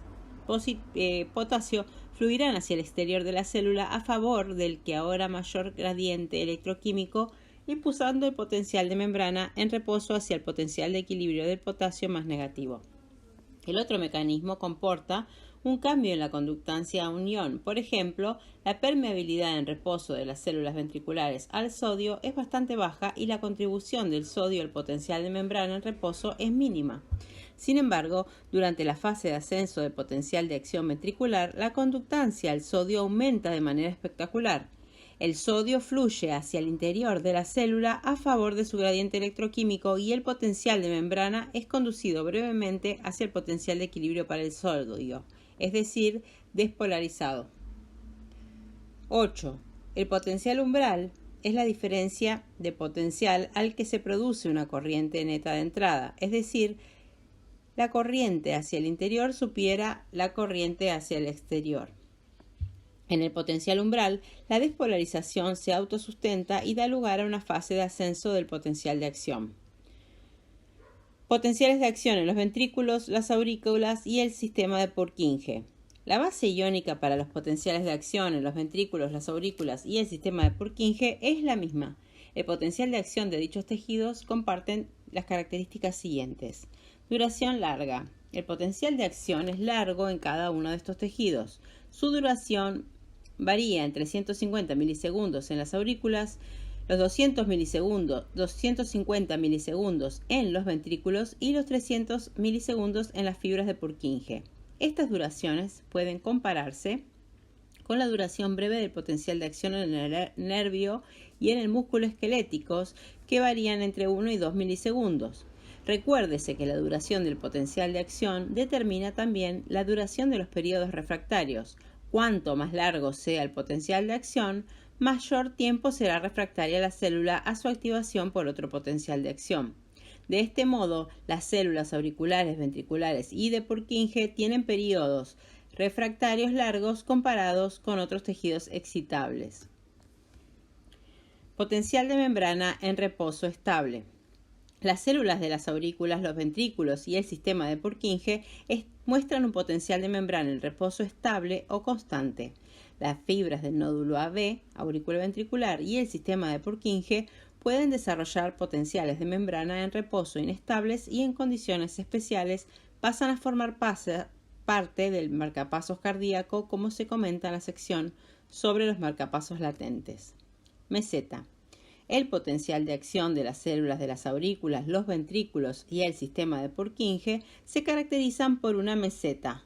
potasio fluirán hacia el exterior de la célula a favor del que ahora mayor gradiente electroquímico, impulsando el potencial de membrana en reposo hacia el potencial de equilibrio del potasio más negativo. El otro mecanismo comporta un cambio en la conductancia a un ion. Por ejemplo, la permeabilidad en reposo de las células ventriculares al sodio es bastante baja y la contribución del sodio al potencial de membrana en reposo es mínima. Sin embargo, durante la fase de ascenso del potencial de acción ventricular, la conductancia al sodio aumenta de manera espectacular. El sodio fluye hacia el interior de la célula a favor de su gradiente electroquímico y el potencial de membrana es conducido brevemente hacia el potencial de equilibrio para el sodio, es decir, despolarizado. 8. El potencial umbral es la diferencia de potencial al que se produce una corriente neta de entrada, es decir, la corriente hacia el interior supera la corriente hacia el exterior. En el potencial umbral, la despolarización se autosustenta y da lugar a una fase de ascenso del potencial de acción. Potenciales de acción en los ventrículos, las aurículas y el sistema de Purkinje. La base iónica para los potenciales de acción en los ventrículos, las aurículas y el sistema de Purkinje es la misma. El potencial de acción de dichos tejidos comparten las características siguientes. Duración larga. El potencial de acción es largo en cada uno de estos tejidos. Su duración varía entre 150 milisegundos en las aurículas, los 250 milisegundos en los ventrículos y los 300 milisegundos en las fibras de Purkinje. Estas duraciones pueden compararse con la duración breve del potencial de acción en el nervio y en el músculo esqueléticos, que varían entre 1 y 2 milisegundos. Recuérdese que la duración del potencial de acción determina también la duración de los periodos refractarios. Cuanto más largo sea el potencial de acción, mayor tiempo será refractaria la célula a su activación por otro potencial de acción. De este modo, las células auriculares, ventriculares y de Purkinje tienen periodos refractarios largos comparados con otros tejidos excitables. Potencial de membrana en reposo estable. Las células de las aurículas, los ventrículos y el sistema de Purkinje muestran un potencial de membrana en reposo estable o constante. Las fibras del nódulo AB, auriculoventricular, y el sistema de Purkinje pueden desarrollar potenciales de membrana en reposo inestables y en condiciones especiales pasan a formar parte del marcapasos cardíaco, como se comenta en la sección sobre los marcapasos latentes. Meseta. El potencial de acción de las células de las aurículas, los ventrículos y el sistema de Purkinje se caracterizan por una meseta.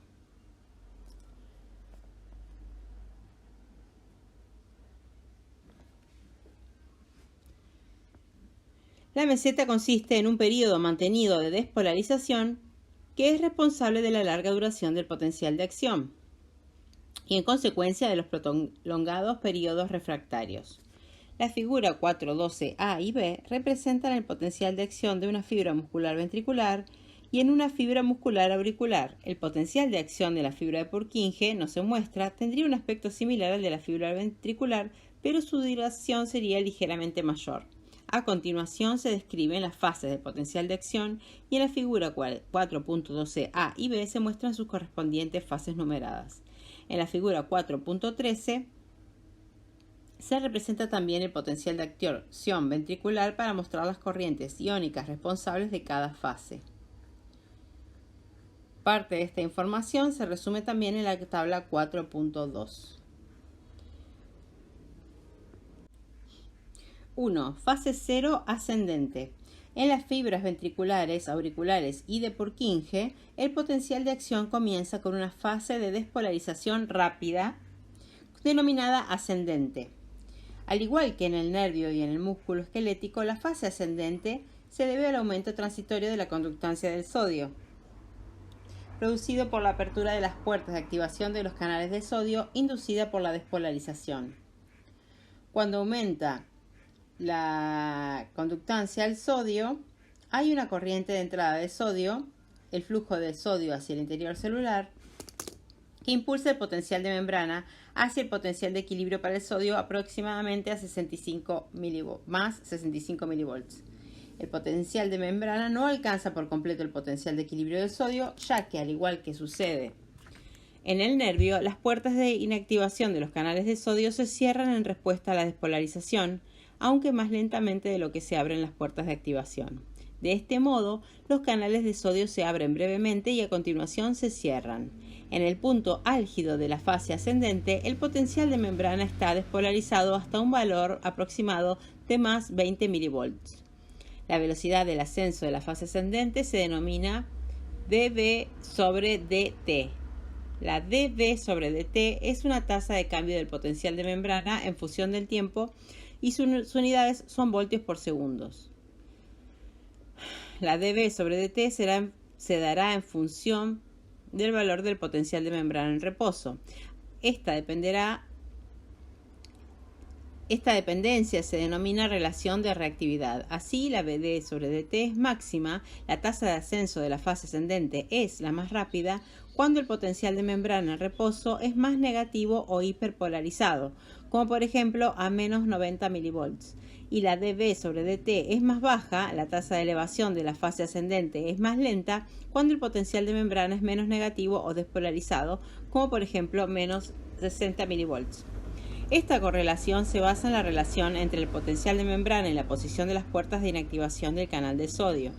La meseta consiste en un período mantenido de despolarización que es responsable de la larga duración del potencial de acción y en consecuencia de los prolongados periodos refractarios. La figura 4.12a y b representan el potencial de acción de una fibra muscular ventricular y en una fibra muscular auricular. El potencial de acción de la fibra de Purkinje no se muestra, tendría un aspecto similar al de la fibra ventricular, pero su duración sería ligeramente mayor. A continuación se describen las fases de potencial de acción y en la figura 4.12a y b se muestran sus correspondientes fases numeradas. En la figura 4.13 se representa también el potencial de acción ventricular para mostrar las corrientes iónicas responsables de cada fase. Parte de esta información se resume también en la tabla 4.2. 1. Fase 0 ascendente. En las fibras ventriculares, auriculares y de Purkinje, el potencial de acción comienza con una fase de despolarización rápida, denominada ascendente. Al igual que en el nervio y en el músculo esquelético, la fase ascendente se debe al aumento transitorio de la conductancia del sodio, producido por la apertura de las puertas de activación de los canales de sodio inducida por la despolarización. Cuando aumenta la conductancia al sodio, hay una corriente de entrada de sodio, el flujo de sodio hacia el interior celular, que impulsa el potencial de membrana hacia el potencial de equilibrio para el sodio aproximadamente a 65 milivolts. El potencial de membrana no alcanza por completo el potencial de equilibrio del sodio, ya que, al igual que sucede en el nervio, las puertas de inactivación de los canales de sodio se cierran en respuesta a la despolarización, aunque más lentamente de lo que se abren las puertas de activación. De este modo, los canales de sodio se abren brevemente y a continuación se cierran. En el punto álgido de la fase ascendente, el potencial de membrana está despolarizado hasta un valor aproximado de más 20 milivolts. La velocidad del ascenso de la fase ascendente se denomina dV sobre dt. La dV sobre dt es una tasa de cambio del potencial de membrana en función del tiempo y sus unidades son voltios por segundos. La dV sobre dt se dará en función del valor del potencial de membrana en reposo. Esta dependencia se denomina relación de reactividad. Así, la Vd sobre dt es máxima, la tasa de ascenso de la fase ascendente es la más rápida cuando el potencial de membrana en reposo es más negativo o hiperpolarizado, como por ejemplo a menos 90 milivolts. Y la dV sobre dt es más baja, la tasa de elevación de la fase ascendente es más lenta cuando el potencial de membrana es menos negativo o despolarizado, como por ejemplo menos 60 milivolts. Esta correlación se basa en la relación entre el potencial de membrana y la posición de las puertas de inactivación del canal de sodio.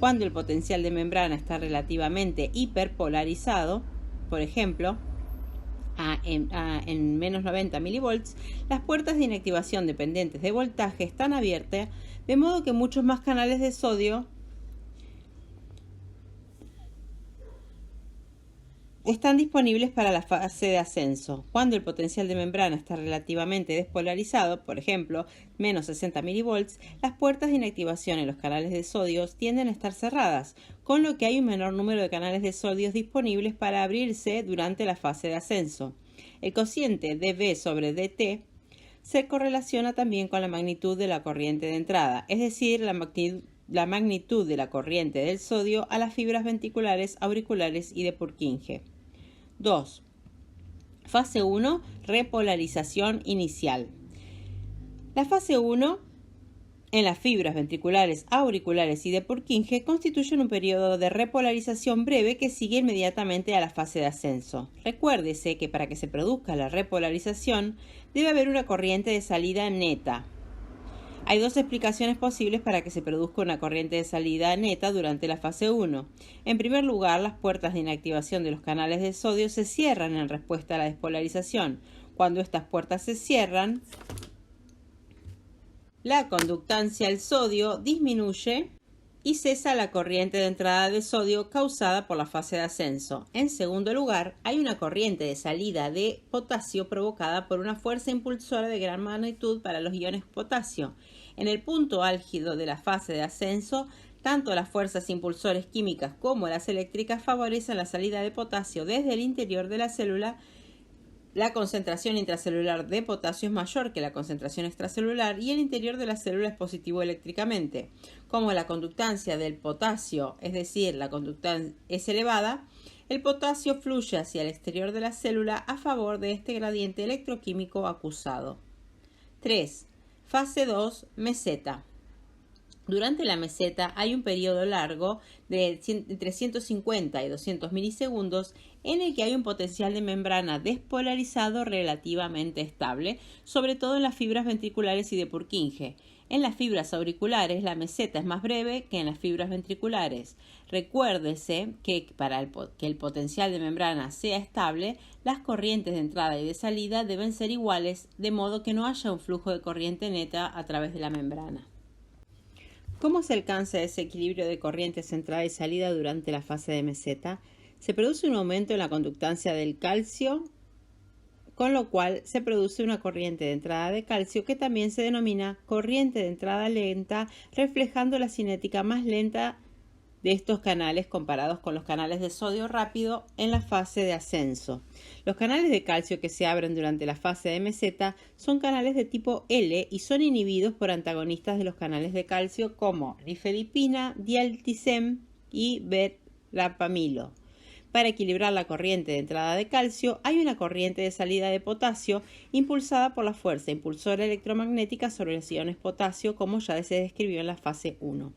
Cuando el potencial de membrana está relativamente hiperpolarizado, por ejemplo, en menos 90 milivolts, las puertas de inactivación dependientes de voltaje están abiertas, de modo que muchos más canales de sodio están disponibles para la fase de ascenso. Cuando el potencial de membrana está relativamente despolarizado, por ejemplo, menos 60 milivolts, las puertas de inactivación en los canales de sodio tienden a estar cerradas, con lo que hay un menor número de canales de sodio disponibles para abrirse durante la fase de ascenso. El cociente dV sobre dt se correlaciona también con la magnitud de la corriente de entrada, es decir, la magnitud de la corriente del sodio a las fibras ventriculares, auriculares y de Purkinje. 2. Fase 1. Repolarización inicial. La fase 1 en las fibras ventriculares, auriculares y de Purkinje constituye un periodo de repolarización breve que sigue inmediatamente a la fase de ascenso. Recuérdese que para que se produzca la repolarización debe haber una corriente de salida neta. Hay dos explicaciones posibles para que se produzca una corriente de salida neta durante la fase 1. En primer lugar, las puertas de inactivación de los canales de sodio se cierran en respuesta a la despolarización. Cuando estas puertas se cierran, la conductancia al sodio disminuye y cesa la corriente de entrada de sodio causada por la fase de ascenso. En segundo lugar, hay una corriente de salida de potasio provocada por una fuerza impulsora de gran magnitud para los iones potasio. En el punto álgido de la fase de ascenso, tanto las fuerzas impulsores químicas como las eléctricas favorecen la salida de potasio desde el interior de la célula. La concentración intracelular de potasio es mayor que la concentración extracelular y el interior de la célula es positivo eléctricamente. Como la conductancia del potasio, es decir, la conductancia es elevada, el potasio fluye hacia el exterior de la célula a favor de este gradiente electroquímico acusado. 3. Fase 2. Meseta. Durante la meseta hay un periodo largo de entre 150 y 200 milisegundos en el que hay un potencial de membrana despolarizado relativamente estable, sobre todo en las fibras ventriculares y de Purkinje. En las fibras auriculares la meseta es más breve que en las fibras ventriculares. Recuérdese que para que el potencial de membrana sea estable, las corrientes de entrada y de salida deben ser iguales, de modo que no haya un flujo de corriente neta a través de la membrana. ¿Cómo se alcanza ese equilibrio de corrientes entrada y salida durante la fase de meseta? Se produce un aumento en la conductancia del calcio, con lo cual se produce una corriente de entrada de calcio que también se denomina corriente de entrada lenta, reflejando la cinética más lenta de estos canales comparados con los canales de sodio rápido en la fase de ascenso. Los canales de calcio que se abren durante la fase de meseta son canales de tipo L y son inhibidos por antagonistas de los canales de calcio como nifedipina, dialtisem y verapamilo. Para equilibrar la corriente de entrada de calcio, hay una corriente de salida de potasio impulsada por la fuerza impulsora electromagnética sobre los iones potasio, como ya se describió en la fase 1.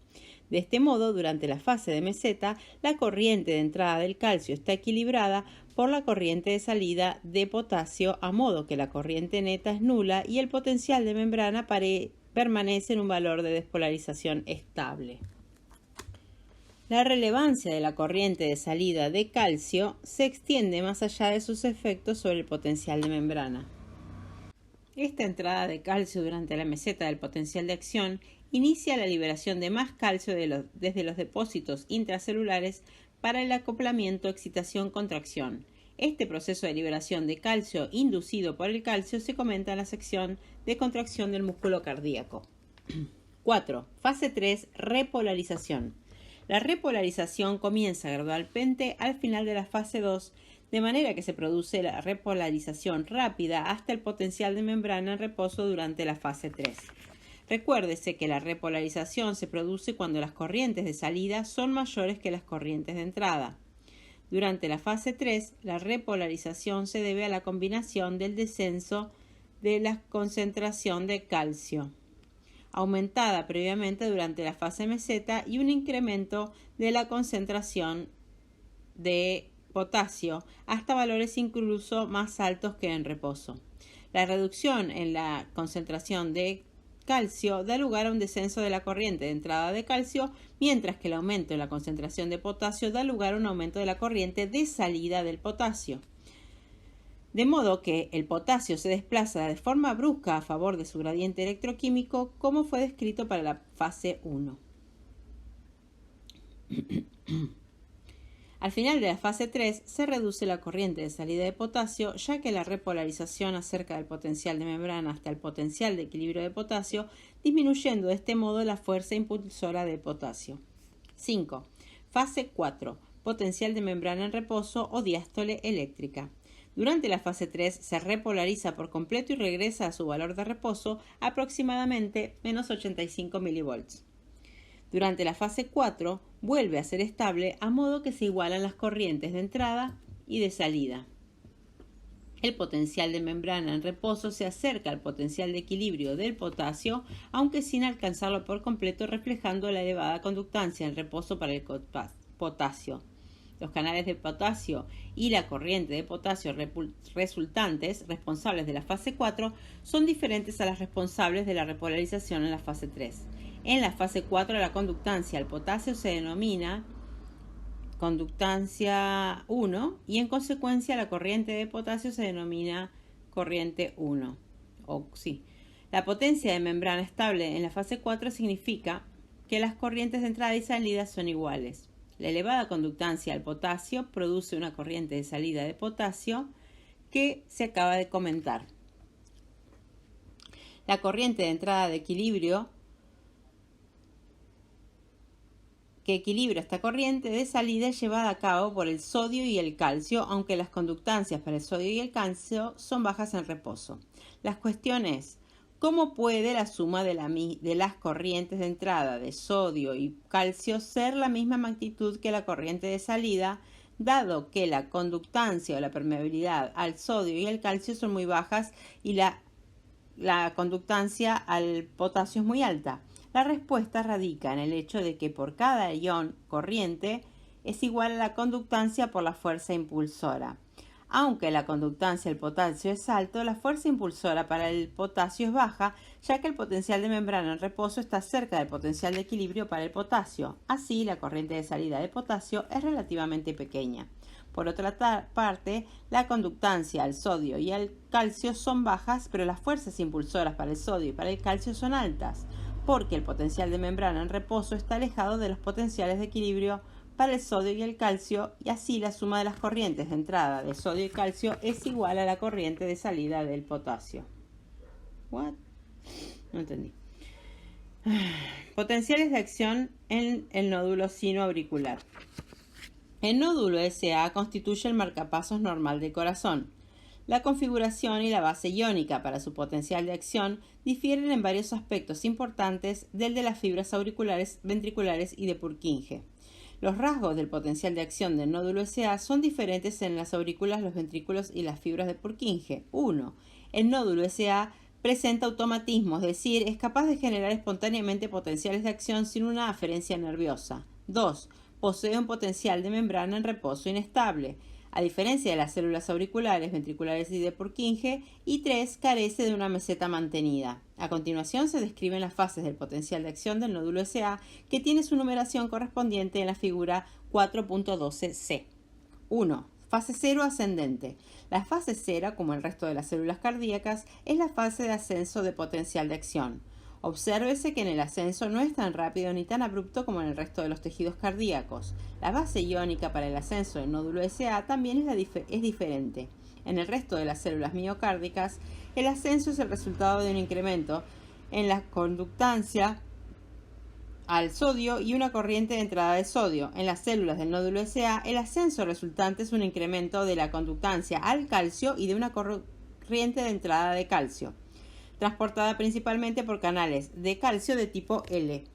De este modo, durante la fase de meseta, la corriente de entrada del calcio está equilibrada por la corriente de salida de potasio, a modo que la corriente neta es nula y el potencial de membrana permanece en un valor de despolarización estable. La relevancia de la corriente de salida de calcio se extiende más allá de sus efectos sobre el potencial de membrana. Esta entrada de calcio durante la meseta del potencial de acción inicia la liberación de más calcio desde los depósitos intracelulares para el acoplamiento excitación-contracción. Este proceso de liberación de calcio inducido por el calcio se comenta en la sección de contracción del músculo cardíaco. 4. Fase 3. Repolarización. La repolarización comienza gradualmente al final de la fase 2, de manera que se produce la repolarización rápida hasta el potencial de membrana en reposo durante la fase 3. Recuérdese que la repolarización se produce cuando las corrientes de salida son mayores que las corrientes de entrada. Durante la fase 3, la repolarización se debe a la combinación del descenso de la concentración de calcio, aumentada previamente durante la fase meseta, y un incremento de la concentración de potasio hasta valores incluso más altos que en reposo. La reducción en la concentración de calcio da lugar a un descenso de la corriente de entrada de calcio, mientras que el aumento en la concentración de potasio da lugar a un aumento de la corriente de salida del potasio. De modo que el potasio se desplaza de forma brusca a favor de su gradiente electroquímico, como fue descrito para la fase 1. Al final de la fase 3 se reduce la corriente de salida de potasio, ya que la repolarización acerca del potencial de membrana hasta el potencial de equilibrio de potasio, disminuyendo de este modo la fuerza impulsora de potasio. 5. Fase 4. Potencial de membrana en reposo o diástole eléctrica. Durante la fase 3 se repolariza por completo y regresa a su valor de reposo, aproximadamente menos 85 mV. Durante la fase 4 vuelve a ser estable, a modo que se igualan las corrientes de entrada y de salida. El potencial de membrana en reposo se acerca al potencial de equilibrio del potasio, aunque sin alcanzarlo por completo, reflejando la elevada conductancia en reposo para el potasio. Los canales de potasio y la corriente de potasio resultantes, responsables de la fase 4, son diferentes a las responsables de la repolarización en la fase 3. En la fase 4, la conductancia al potasio se denomina conductancia 1 y en consecuencia la corriente de potasio se denomina corriente 1. La potencia de membrana estable en la fase 4 significa que las corrientes de entrada y salida son iguales. La elevada conductancia al potasio produce una corriente de salida de potasio que se acaba de comentar. La corriente de entrada de equilibrio que equilibra esta corriente de salida es llevada a cabo por el sodio y el calcio, aunque las conductancias para el sodio y el calcio son bajas en reposo. La cuestión es: ¿cómo puede la suma de las corrientes de entrada de sodio y calcio ser la misma magnitud que la corriente de salida, dado que la conductancia o la permeabilidad al sodio y al calcio son muy bajas y la conductancia al potasio es muy alta? La respuesta radica en el hecho de que por cada ion corriente es igual a la conductancia por la fuerza impulsora. Aunque la conductancia del potasio es alto, la fuerza impulsora para el potasio es baja, ya que el potencial de membrana en reposo está cerca del potencial de equilibrio para el potasio. Así, la corriente de salida de potasio es relativamente pequeña. Por otra parte, la conductancia al sodio y al calcio son bajas, pero las fuerzas impulsoras para el sodio y para el calcio son altas. porque el potencial de membrana en reposo está alejado de los potenciales de equilibrio para el sodio y el calcio, y así la suma de las corrientes de entrada de sodio y calcio es igual a la corriente de salida del potasio. ¿What? No entendí. Potenciales de acción en el nódulo sinoauricular. El nódulo SA constituye el marcapasos normal del corazón. La configuración y la base iónica para su potencial de acción difieren en varios aspectos importantes del de las fibras auriculares, ventriculares y de Purkinje. Los rasgos del potencial de acción del nódulo SA son diferentes en las aurículas, los ventrículos y las fibras de Purkinje. 1. El nódulo SA presenta automatismo, es decir, es capaz de generar espontáneamente potenciales de acción sin una aferencia nerviosa. 2. Posee un potencial de membrana en reposo inestable, a diferencia de las células auriculares, ventriculares y de Purkinje. Y 3. Carece de una meseta mantenida. A continuación se describen las fases del potencial de acción del nódulo SA, que tiene su numeración correspondiente en la figura 4.12c. 1. Fase 0 ascendente. La fase 0, como el resto de las células cardíacas, es la fase de ascenso de potencial de acción. Obsérvese que en el ascenso no es tan rápido ni tan abrupto como en el resto de los tejidos cardíacos. La base iónica para el ascenso del nódulo SA también es diferente. En el resto de las células miocárdicas, el ascenso es el resultado de un incremento en la conductancia al sodio y una corriente de entrada de sodio. En las células del nódulo SA, el ascenso resultante es un incremento de la conductancia al calcio y de una corriente de entrada de calcio, transportada principalmente por canales de calcio de tipo L.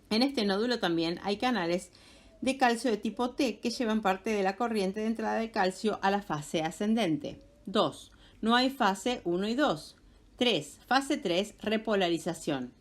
En este nódulo también hay canales de calcio de tipo T que llevan parte de la corriente de entrada de calcio a la fase ascendente. 2. No hay fase 1 y 2. 3. Fase 3, repolarización.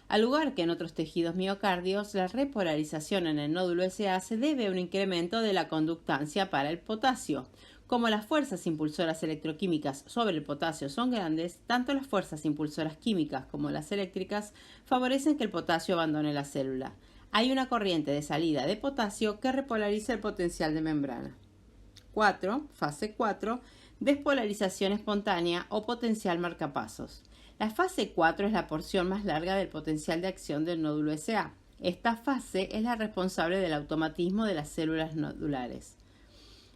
Al lugar que en otros tejidos miocardios, la repolarización en el nódulo SA se debe a un incremento de la conductancia para el potasio. Como las fuerzas impulsoras electroquímicas sobre el potasio son grandes, tanto las fuerzas impulsoras químicas como las eléctricas favorecen que el potasio abandone la célula. Hay una corriente de salida de potasio que repolariza el potencial de membrana. 4. Fase 4. Despolarización espontánea o potencial marcapasos. La fase 4 es la porción más larga del potencial de acción del nódulo SA. Esta fase es la responsable del automatismo de las células nodulares.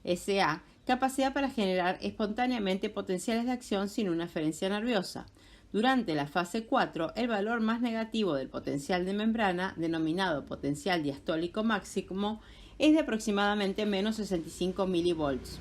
SA, capacidad para generar espontáneamente potenciales de acción sin una aferencia nerviosa. Durante la fase 4, el valor más negativo del potencial de membrana, denominado potencial diastólico máximo, es de aproximadamente menos 65 milivolts.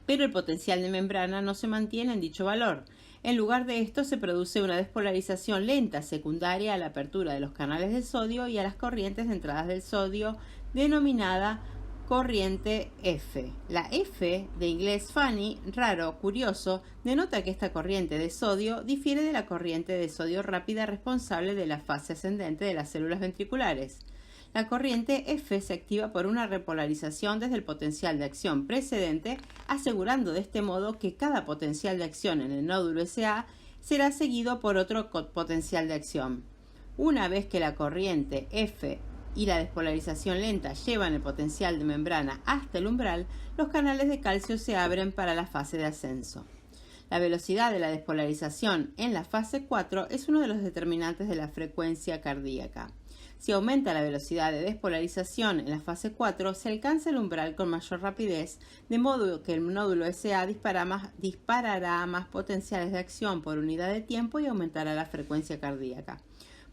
Pero el potencial de membrana no se mantiene en dicho valor. En lugar de esto, se produce una despolarización lenta secundaria a la apertura de los canales de sodio y a las corrientes de entradas del sodio, denominada corriente F. La F, de inglés funny, raro, curioso, denota que esta corriente de sodio difiere de la corriente de sodio rápida responsable de la fase ascendente de las células ventriculares. La corriente F se activa por una repolarización desde el potencial de acción precedente, asegurando de este modo que cada potencial de acción en el nódulo SA será seguido por otro potencial de acción. Una vez que la corriente F y la despolarización lenta llevan el potencial de membrana hasta el umbral, los canales de calcio se abren para la fase de ascenso. La velocidad de la despolarización en la fase 4 es uno de los determinantes de la frecuencia cardíaca. Si aumenta la velocidad de despolarización en la fase 4, se alcanza el umbral con mayor rapidez, de modo que el nódulo SA disparará más potenciales de acción por unidad de tiempo y aumentará la frecuencia cardíaca.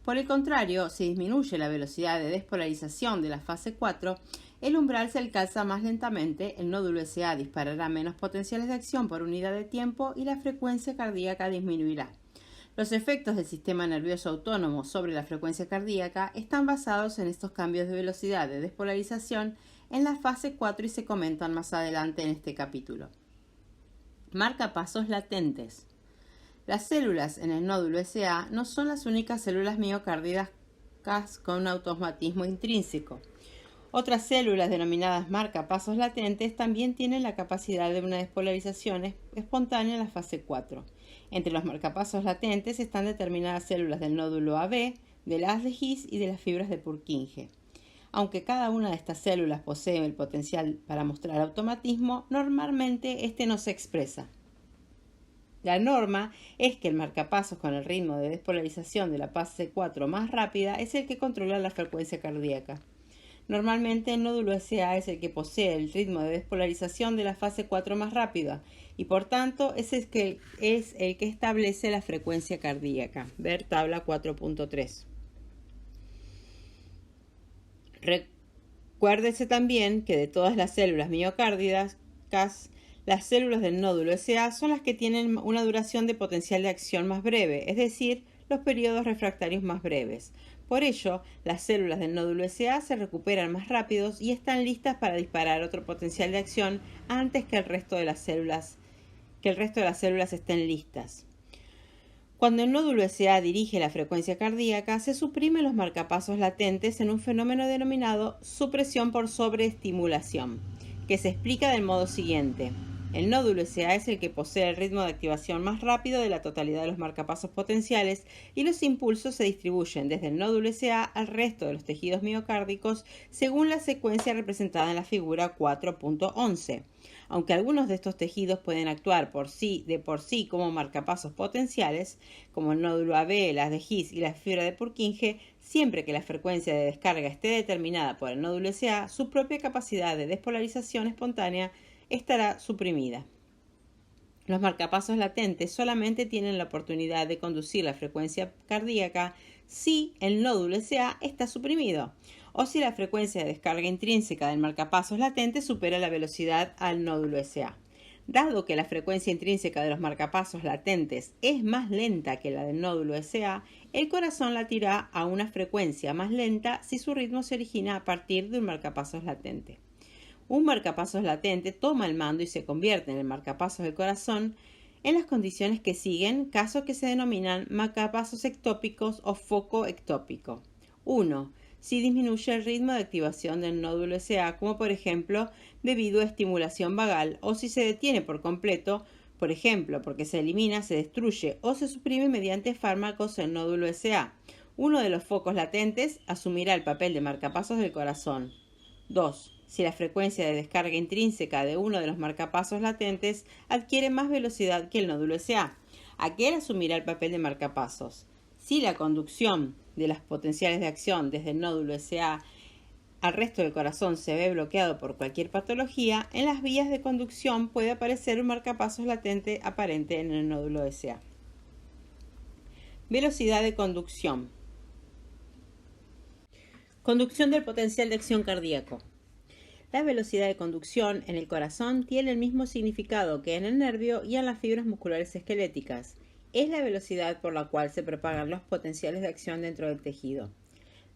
Por el contrario, si disminuye la velocidad de despolarización de la fase 4, el umbral se alcanza más lentamente, el nódulo SA disparará menos potenciales de acción por unidad de tiempo y la frecuencia cardíaca disminuirá. Los efectos del sistema nervioso autónomo sobre la frecuencia cardíaca están basados en estos cambios de velocidad de despolarización en la fase 4 y se comentan más adelante en este capítulo. Marcapasos latentes. Las células en el nódulo SA no son las únicas células miocárdicas con automatismo intrínseco. Otras células denominadas marcapasos latentes también tienen la capacidad de una despolarización espontánea en la fase 4. Entre los marcapasos latentes están determinadas células del nódulo AB, del haz de His y de las fibras de Purkinje. Aunque cada una de estas células posee el potencial para mostrar automatismo, normalmente este no se expresa. La norma es que el marcapasos con el ritmo de despolarización de la fase 4 más rápida es el que controla la frecuencia cardíaca. Normalmente el nódulo SA es el que posee el ritmo de despolarización de la fase 4 más rápida y por tanto es el que establece la frecuencia cardíaca. Ver tabla 4.3. Recuérdese también que de todas las células miocárdicas, las células del nódulo SA son las que tienen una duración de potencial de acción más breve, es decir, los periodos refractarios más breves. Por ello, las células del nódulo SA se recuperan más rápidos y están listas para disparar otro potencial de acción antes que el resto de las células estén listas. Cuando el nódulo SA dirige la frecuencia cardíaca, se suprimen los marcapasos latentes en un fenómeno denominado supresión por sobreestimulación, que se explica del modo siguiente. El nódulo SA es el que posee el ritmo de activación más rápido de la totalidad de los marcapasos potenciales y los impulsos se distribuyen desde el nódulo SA al resto de los tejidos miocárdicos según la secuencia representada en la figura 4.11. Aunque algunos de estos tejidos pueden actuar de por sí como marcapasos potenciales, como el nódulo AB, las de His y la fibra de Purkinje, siempre que la frecuencia de descarga esté determinada por el nódulo SA, su propia capacidad de despolarización espontánea estará suprimida. Los marcapasos latentes solamente tienen la oportunidad de conducir la frecuencia cardíaca si el nódulo SA está suprimido o si la frecuencia de descarga intrínseca del marcapasos latente supera la velocidad al nódulo SA. Dado que la frecuencia intrínseca de los marcapasos latentes es más lenta que la del nódulo SA, el corazón latirá a una frecuencia más lenta si su ritmo se origina a partir de un marcapasos latente. Un marcapasos latente toma el mando y se convierte en el marcapasos del corazón en las condiciones que siguen, casos que se denominan marcapasos ectópicos o foco ectópico. 1. Si disminuye el ritmo de activación del nódulo SA, como por ejemplo debido a estimulación vagal, o si se detiene por completo, por ejemplo porque se elimina, se destruye o se suprime mediante fármacos el nódulo SA. Uno de los focos latentes asumirá el papel de marcapasos del corazón. 2. Si la frecuencia de descarga intrínseca de uno de los marcapasos latentes adquiere más velocidad que el nódulo SA, aquel asumirá el papel de marcapasos. Si la conducción de las potenciales de acción desde el nódulo SA al resto del corazón se ve bloqueado por cualquier patología, en las vías de conducción puede aparecer un marcapasos latente aparente en el nódulo SA. Velocidad de conducción. Conducción del potencial de acción cardíaco. La velocidad de conducción en el corazón tiene el mismo significado que en el nervio y en las fibras musculares esqueléticas. Es la velocidad por la cual se propagan los potenciales de acción dentro del tejido.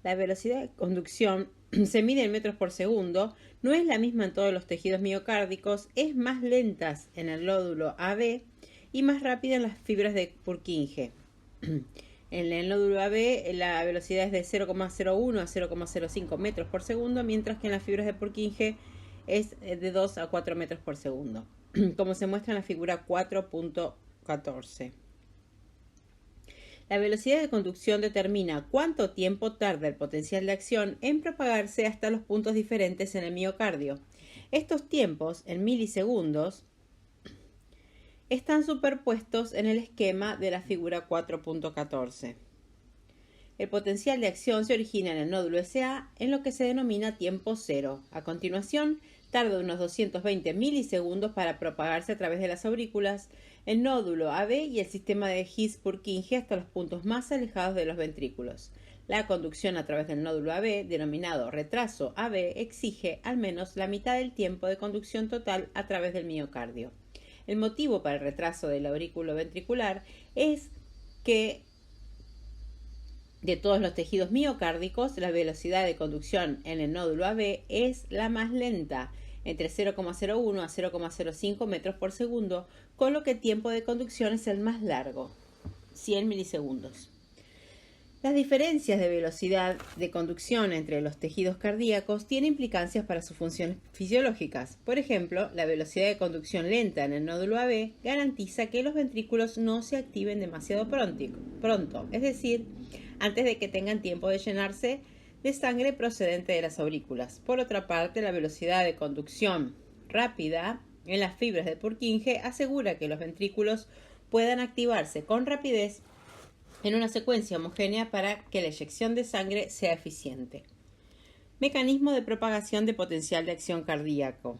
La velocidad de conducción se mide en metros por segundo, no es la misma en todos los tejidos miocárdicos, es más lenta en el nódulo AB y más rápida en las fibras de Purkinje. En el nódulo AB la velocidad es de 0,01 a 0,05 metros por segundo, mientras que en las fibras de Purkinje es de 2 a 4 metros por segundo, como se muestra en la figura 4.14. La velocidad de conducción determina cuánto tiempo tarda el potencial de acción en propagarse hasta los puntos diferentes en el miocardio. Estos tiempos, en milisegundos, están superpuestos en el esquema de la figura 4.14. El potencial de acción se origina en el nódulo SA en lo que se denomina tiempo cero. A continuación, tarda unos 220 milisegundos para propagarse a través de las aurículas, el nódulo AB y el sistema de His-Purkinje hasta los puntos más alejados de los ventrículos. La conducción a través del nódulo AB, denominado retraso AB, exige al menos la mitad del tiempo de conducción total a través del miocardio. El motivo para el retraso del aurículo ventricular es que de todos los tejidos miocárdicos, la velocidad de conducción en el nódulo AB es la más lenta, entre 0,01 a 0,05 metros por segundo, con lo que el tiempo de conducción es el más largo, 100 milisegundos. Las diferencias de velocidad de conducción entre los tejidos cardíacos tienen implicancias para sus funciones fisiológicas. Por ejemplo, la velocidad de conducción lenta en el nódulo AB garantiza que los ventrículos no se activen demasiado pronto, es decir, antes de que tengan tiempo de llenarse de sangre procedente de las aurículas. Por otra parte, la velocidad de conducción rápida en las fibras de Purkinje asegura que los ventrículos puedan activarse con rapidez en una secuencia homogénea para que la eyección de sangre sea eficiente. Mecanismo de propagación de potencial de acción cardíaco.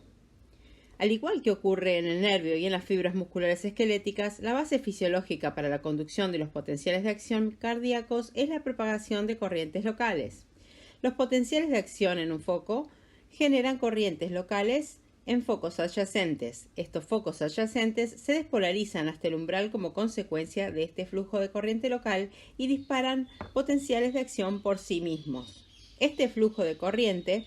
Al igual que ocurre en el nervio y en las fibras musculares esqueléticas, la base fisiológica para la conducción de los potenciales de acción cardíacos es la propagación de corrientes locales. Los potenciales de acción en un foco generan corrientes locales en focos adyacentes. Estos focos adyacentes se despolarizan hasta el umbral como consecuencia de este flujo de corriente local y disparan potenciales de acción por sí mismos. Este flujo de corriente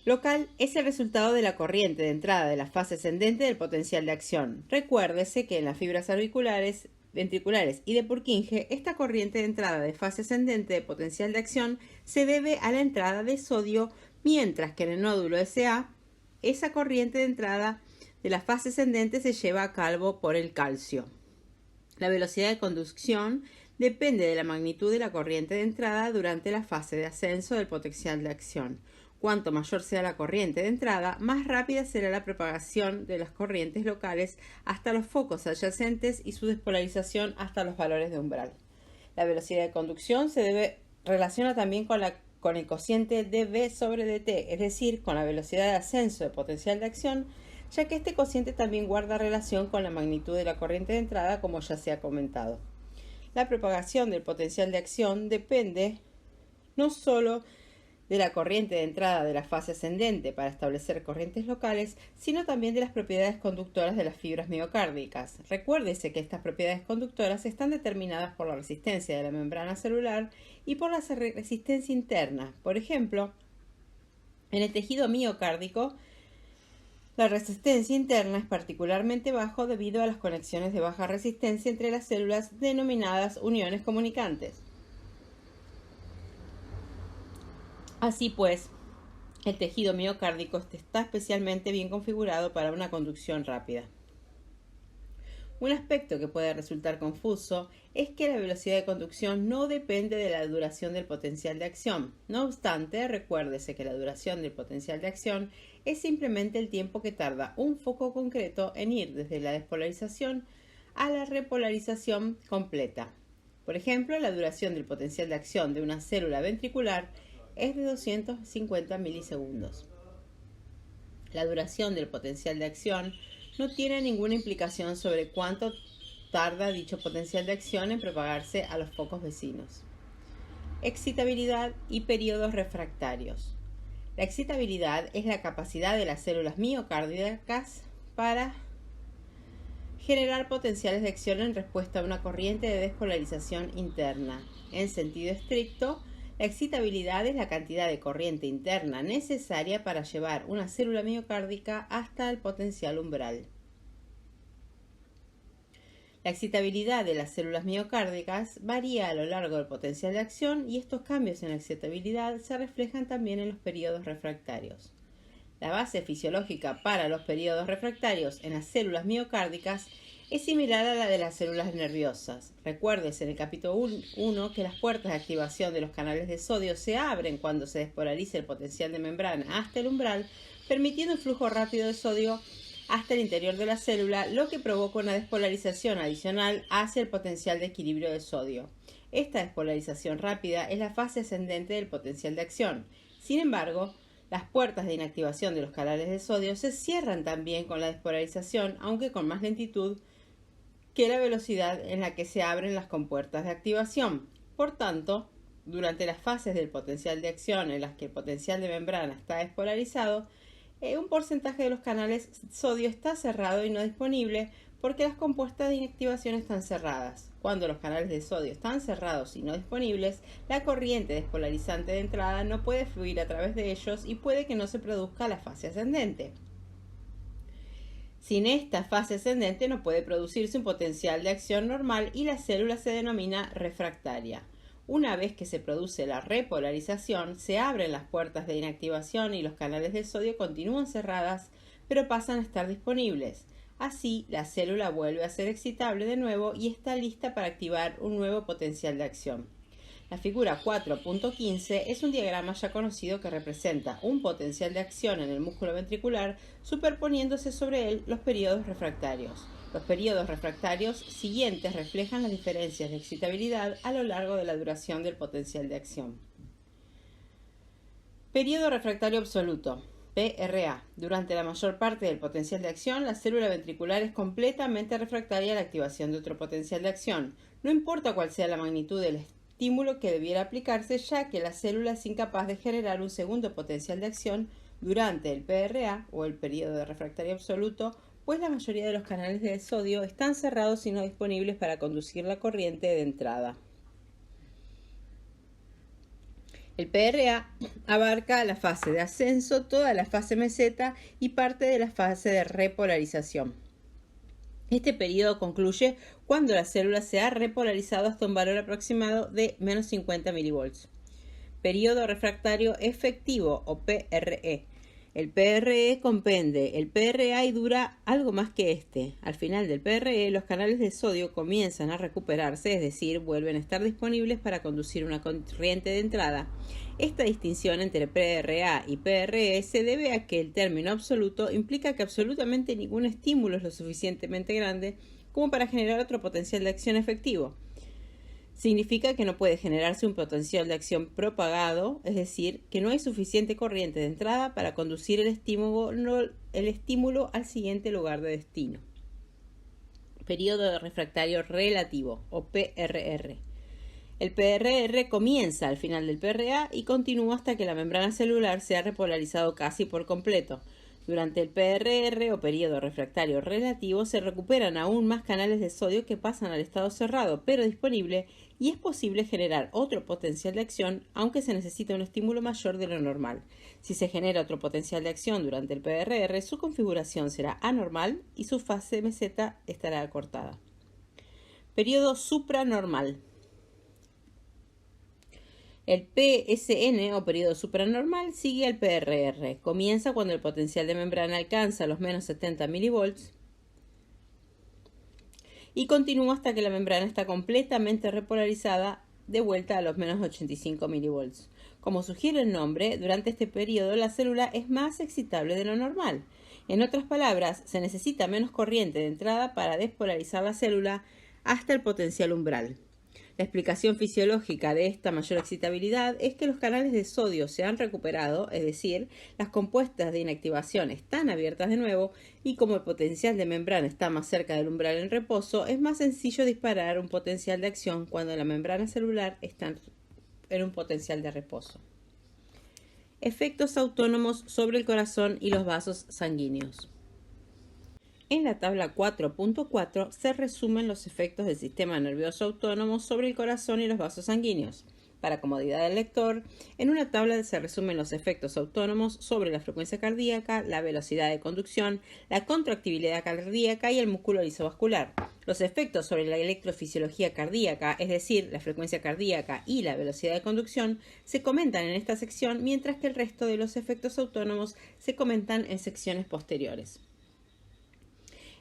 local es el resultado de la corriente de entrada de la fase ascendente del potencial de acción. Recuérdese que en las fibras auriculares, ventriculares y de Purkinje, esta corriente de entrada de fase ascendente de potencial de acción se debe a la entrada de sodio, mientras que en el nódulo SA, esa corriente de entrada de la fase ascendente se lleva a cabo por el calcio. La velocidad de conducción depende de la magnitud de la corriente de entrada durante la fase de ascenso del potencial de acción. Cuanto mayor sea la corriente de entrada, más rápida será la propagación de las corrientes locales hasta los focos adyacentes y su despolarización hasta los valores de umbral. La velocidad de conducción se relaciona también con el cociente dV sobre dt, es decir, con la velocidad de ascenso de potencial de acción, ya que este cociente también guarda relación con la magnitud de la corriente de entrada, como ya se ha comentado. La propagación del potencial de acción depende no solo de la corriente de entrada de la fase ascendente para establecer corrientes locales, sino también de las propiedades conductoras de las fibras miocárdicas. Recuérdese que estas propiedades conductoras están determinadas por la resistencia de la membrana celular y por la resistencia interna. Por ejemplo, en el tejido miocárdico, la resistencia interna es particularmente baja debido a las conexiones de baja resistencia entre las células denominadas uniones comunicantes. Así pues, el tejido miocárdico está especialmente bien configurado para una conducción rápida. Un aspecto que puede resultar confuso es que la velocidad de conducción no depende de la duración del potencial de acción. No obstante, recuérdese que la duración del potencial de acción es simplemente el tiempo que tarda un foco concreto en ir desde la despolarización a la repolarización completa. Por ejemplo, la duración del potencial de acción de una célula ventricular es de 250 milisegundos. La duración del potencial de acción no tiene ninguna implicación sobre cuánto tarda dicho potencial de acción en propagarse a los focos vecinos. Excitabilidad y periodos refractarios. La excitabilidad es la capacidad de las células miocárdicas para generar potenciales de acción en respuesta a una corriente de despolarización interna. En sentido estricto, la excitabilidad es la cantidad de corriente interna necesaria para llevar una célula miocárdica hasta el potencial umbral. La excitabilidad de las células miocárdicas varía a lo largo del potencial de acción y estos cambios en la excitabilidad se reflejan también en los periodos refractarios. La base fisiológica para los periodos refractarios en las células miocárdicas es similar a la de las células nerviosas. Recuérdese en el capítulo 1 que las puertas de activación de los canales de sodio se abren cuando se despolariza el potencial de membrana hasta el umbral, permitiendo un flujo rápido de sodio hasta el interior de la célula, lo que provoca una despolarización adicional hacia el potencial de equilibrio de sodio. Esta despolarización rápida es la fase ascendente del potencial de acción. Sin embargo, las puertas de inactivación de los canales de sodio se cierran también con la despolarización, aunque con más lentitud que la velocidad en la que se abren las compuertas de activación. Por tanto, durante las fases del potencial de acción en las que el potencial de membrana está despolarizado, un porcentaje de los canales sodio está cerrado y no disponible porque las compuertas de inactivación están cerradas. Cuando los canales de sodio están cerrados y no disponibles, la corriente despolarizante de entrada no puede fluir a través de ellos y puede que no se produzca la fase ascendente. Sin esta fase ascendente no puede producirse un potencial de acción normal y la célula se denomina refractaria. Una vez que se produce la repolarización, se abren las puertas de inactivación y los canales de sodio continúan cerradas, pero pasan a estar disponibles. Así, la célula vuelve a ser excitable de nuevo y está lista para activar un nuevo potencial de acción. La figura 4.15 es un diagrama ya conocido que representa un potencial de acción en el músculo ventricular superponiéndose sobre él los periodos refractarios. Los periodos refractarios siguientes reflejan las diferencias de excitabilidad a lo largo de la duración del potencial de acción. Periodo refractario absoluto, PRA. Durante la mayor parte del potencial de acción, la célula ventricular es completamente refractaria a la activación de otro potencial de acción. No importa cuál sea la magnitud del estímulo que debiera aplicarse, ya que la célula es incapaz de generar un segundo potencial de acción durante el PRA o el periodo de refractario absoluto, pues la mayoría de los canales de sodio están cerrados y no disponibles para conducir la corriente de entrada. El PRA abarca la fase de ascenso, toda la fase meseta y parte de la fase de repolarización. Este periodo concluye cuando la célula se ha repolarizado hasta un valor aproximado de menos 50 milivolts. Periodo refractario efectivo o PRE. El PRE comprende el PRA y dura algo más que este. Al final del PRE, los canales de sodio comienzan a recuperarse, es decir, vuelven a estar disponibles para conducir una corriente de entrada. Esta distinción entre PRA y PRE se debe a que el término absoluto implica que absolutamente ningún estímulo es lo suficientemente grande como para generar otro potencial de acción efectivo. Significa que no puede generarse un potencial de acción propagado, es decir, que no hay suficiente corriente de entrada para conducir el estímulo al siguiente lugar de destino. Periodo de refractario relativo, o PRR. El PRR comienza al final del PRA y continúa hasta que la membrana celular se ha repolarizado casi por completo. Durante el PRR o periodo refractario relativo se recuperan aún más canales de sodio que pasan al estado cerrado pero disponible y es posible generar otro potencial de acción aunque se necesita un estímulo mayor de lo normal. Si se genera otro potencial de acción durante el PRR, su configuración será anormal y su fase meseta estará acortada. Periodo supranormal. El PSN o periodo supranormal sigue al PRR. Comienza cuando el potencial de membrana alcanza los menos 70 milivolts y continúa hasta que la membrana está completamente repolarizada de vuelta a los menos 85 milivolts. Como sugiere el nombre, durante este periodo la célula es más excitable de lo normal. En otras palabras, se necesita menos corriente de entrada para despolarizar la célula hasta el potencial umbral. La explicación fisiológica de esta mayor excitabilidad es que los canales de sodio se han recuperado, es decir, las compuertas de inactivación están abiertas de nuevo y como el potencial de membrana está más cerca del umbral en reposo, es más sencillo disparar un potencial de acción cuando la membrana celular está en un potencial de reposo. Efectos autónomos sobre el corazón y los vasos sanguíneos. En la tabla 4.4 se resumen los efectos del sistema nervioso autónomo sobre el corazón y los vasos sanguíneos. Para comodidad del lector, en una tabla se resumen los efectos autónomos sobre la frecuencia cardíaca, la velocidad de conducción, la contractibilidad cardíaca y el músculo lisovascular. Los efectos sobre la electrofisiología cardíaca, es decir, la frecuencia cardíaca y la velocidad de conducción, se comentan en esta sección, mientras que el resto de los efectos autónomos se comentan en secciones posteriores.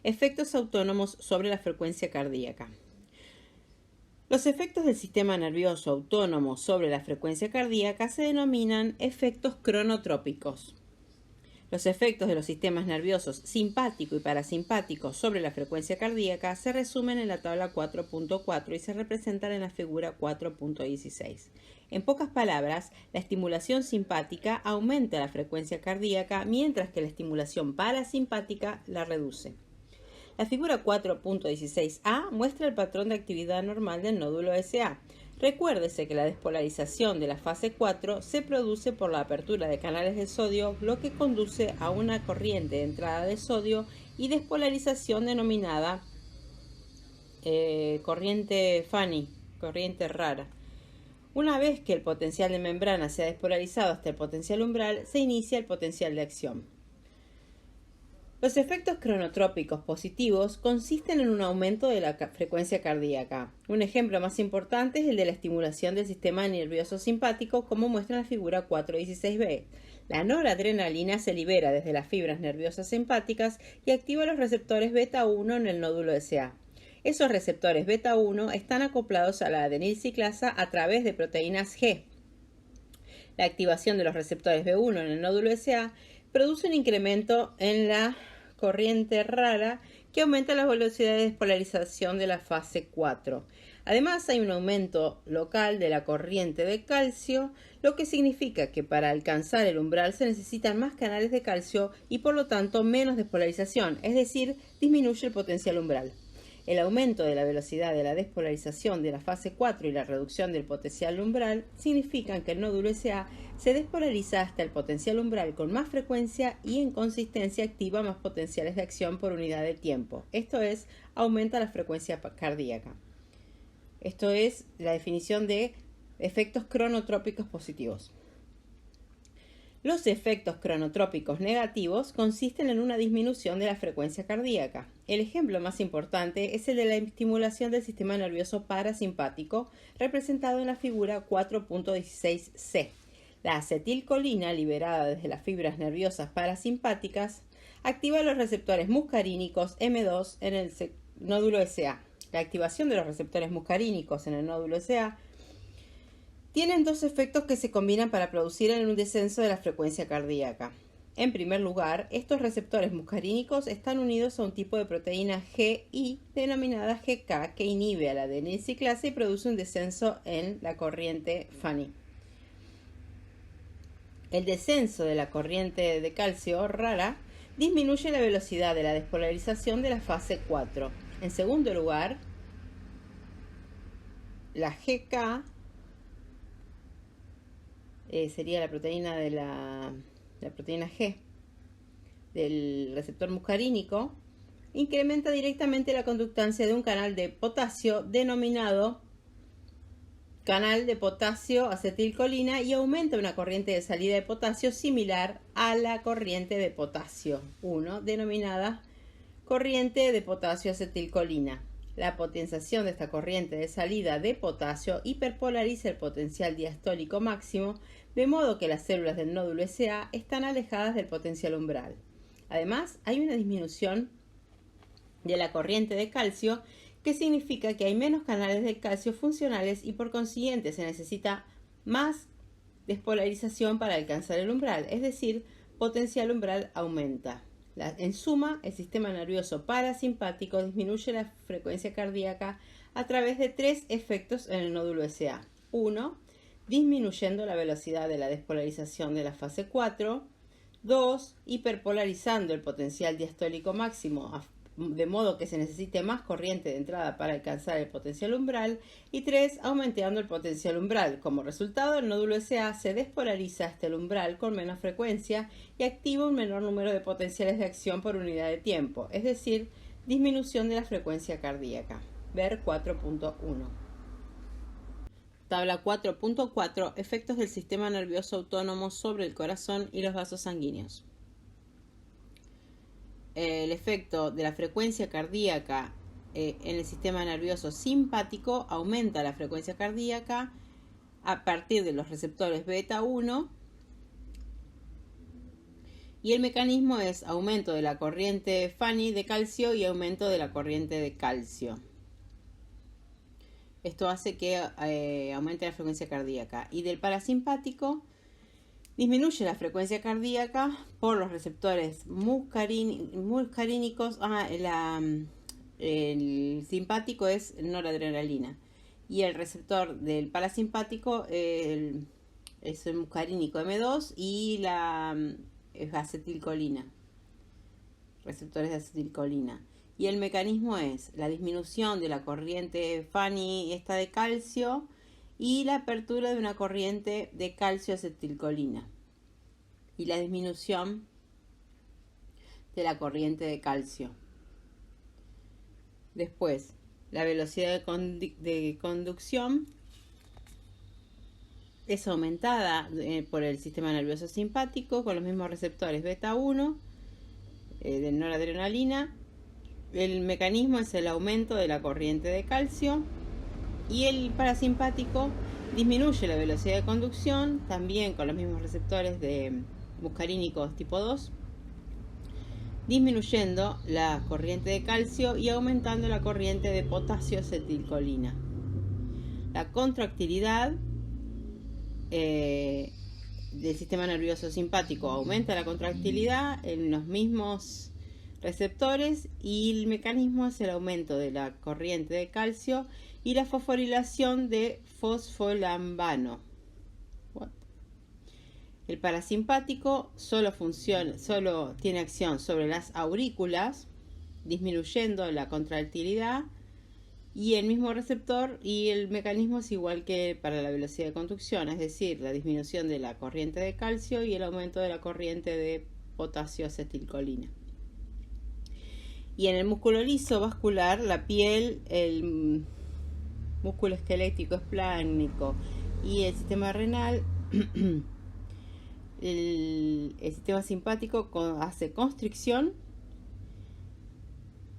Efectos autónomos sobre la frecuencia cardíaca. Los efectos del sistema nervioso autónomo sobre la frecuencia cardíaca se denominan efectos cronotrópicos. Los efectos de los sistemas nerviosos simpático y parasimpático sobre la frecuencia cardíaca se resumen en la tabla 4.4 y se representan en la figura 4.16. En pocas palabras, la estimulación simpática aumenta la frecuencia cardíaca, mientras que la estimulación parasimpática la reduce. La figura 4.16a muestra el patrón de actividad normal del nódulo SA. Recuérdese que la despolarización de la fase 4 se produce por la apertura de canales de sodio, lo que conduce a una corriente de entrada de sodio y despolarización denominada corriente Fanny, corriente rara. Una vez que el potencial de membrana se ha despolarizado hasta el potencial umbral, se inicia el potencial de acción. Los efectos cronotrópicos positivos consisten en un aumento de la frecuencia cardíaca. Un ejemplo más importante es el de la estimulación del sistema nervioso simpático, como muestra en la figura 4.16b. La noradrenalina se libera desde las fibras nerviosas simpáticas y activa los receptores beta 1 en el nódulo SA. Esos receptores beta 1 están acoplados a la adenilciclasa a través de proteínas G. La activación de los receptores B1 en el nódulo SA produce un incremento en la corriente rara que aumenta la velocidad de despolarización de la fase 4. Además, hay un aumento local de la corriente de calcio, lo que significa que para alcanzar el umbral se necesitan más canales de calcio y por lo tanto menos despolarización, es decir, disminuye el potencial umbral. El aumento de la velocidad de la despolarización de la fase 4 y la reducción del potencial umbral significan que el nódulo SA se despolariza hasta el potencial umbral con más frecuencia y en consistencia activa más potenciales de acción por unidad de tiempo. Esto es, aumenta la frecuencia cardíaca. Esto es la definición de efectos cronotrópicos positivos. Los efectos cronotrópicos negativos consisten en una disminución de la frecuencia cardíaca. El ejemplo más importante es el de la estimulación del sistema nervioso parasimpático, representado en la figura 4.16c. La acetilcolina, liberada desde las fibras nerviosas parasimpáticas, activa los receptores muscarínicos M2 en el nódulo SA. La activación de los receptores muscarínicos en el nódulo SA tienen dos efectos que se combinan para producir un descenso de la frecuencia cardíaca. En primer lugar, estos receptores muscarínicos están unidos a un tipo de proteína GI denominada GK que inhibe a la adenilciclasa y produce un descenso en la corriente Fanny. El descenso de la corriente de calcio rara disminuye la velocidad de la despolarización de la fase 4. En segundo lugar, la GK sería la proteína de la proteína G del receptor muscarínico, incrementa directamente la conductancia de un canal de potasio denominado canal de potasio acetilcolina y aumenta una corriente de salida de potasio similar a la corriente de potasio 1 denominada corriente de potasio acetilcolina. La potenciación de esta corriente de salida de potasio hiperpolariza el potencial diastólico máximo, de modo que las células del nódulo SA están alejadas del potencial umbral. Además, hay una disminución de la corriente de calcio, que significa que hay menos canales de calcio funcionales y por consiguiente se necesita más despolarización para alcanzar el umbral, es decir, potencial umbral aumenta. En suma, el sistema nervioso parasimpático disminuye la frecuencia cardíaca a través de tres efectos en el nódulo SA. 1. Disminuyendo la velocidad de la despolarización de la fase 4. 2. Hiperpolarizando el potencial diastólico máximo, de modo que se necesite más corriente de entrada para alcanzar el potencial umbral. Y 3. Aumentando el potencial umbral. Como resultado, el nódulo SA se despolariza hasta el umbral con menos frecuencia y activa un menor número de potenciales de acción por unidad de tiempo, es decir, disminución de la frecuencia cardíaca. Ver 4.1. Tabla 4.4. Efectos del sistema nervioso autónomo sobre el corazón y los vasos sanguíneos. El efecto de la frecuencia cardíaca en el sistema nervioso simpático aumenta la frecuencia cardíaca a partir de los receptores beta 1 y el mecanismo es aumento de la corriente Fanny de calcio y aumento de la corriente de calcio. Esto hace que aumente la frecuencia cardíaca. Y del parasimpático disminuye la frecuencia cardíaca por los receptores muscarínicos. El simpático es noradrenalina. Y el receptor del parasimpático es el muscarínico M2 y la acetilcolina. Receptores de acetilcolina. Y el mecanismo es la disminución de la corriente Fanny de calcio y la apertura de una corriente de calcio-acetilcolina y la disminución de la corriente de calcio. Después, la velocidad de conducción es aumentada por el sistema nervioso simpático con los mismos receptores beta 1 de noradrenalina. El mecanismo es el aumento de la corriente de calcio y el parasimpático disminuye la velocidad de conducción también con los mismos receptores de muscarínicos tipo 2 disminuyendo la corriente de calcio y aumentando la corriente de potasio acetilcolina. La contractilidad del sistema nervioso simpático aumenta la contractilidad en los mismos receptores, y el mecanismo es el aumento de la corriente de calcio y la fosforilación de fosfolambano. El parasimpático solo tiene acción sobre las aurículas, disminuyendo la contractilidad, y el mismo receptor, y el mecanismo es igual que para la velocidad de conducción, es decir, la disminución de la corriente de calcio y el aumento de la corriente de potasio acetilcolina. Y en el músculo liso vascular, la piel, el músculo esquelético espláncnico y el sistema renal, el sistema simpático hace constricción,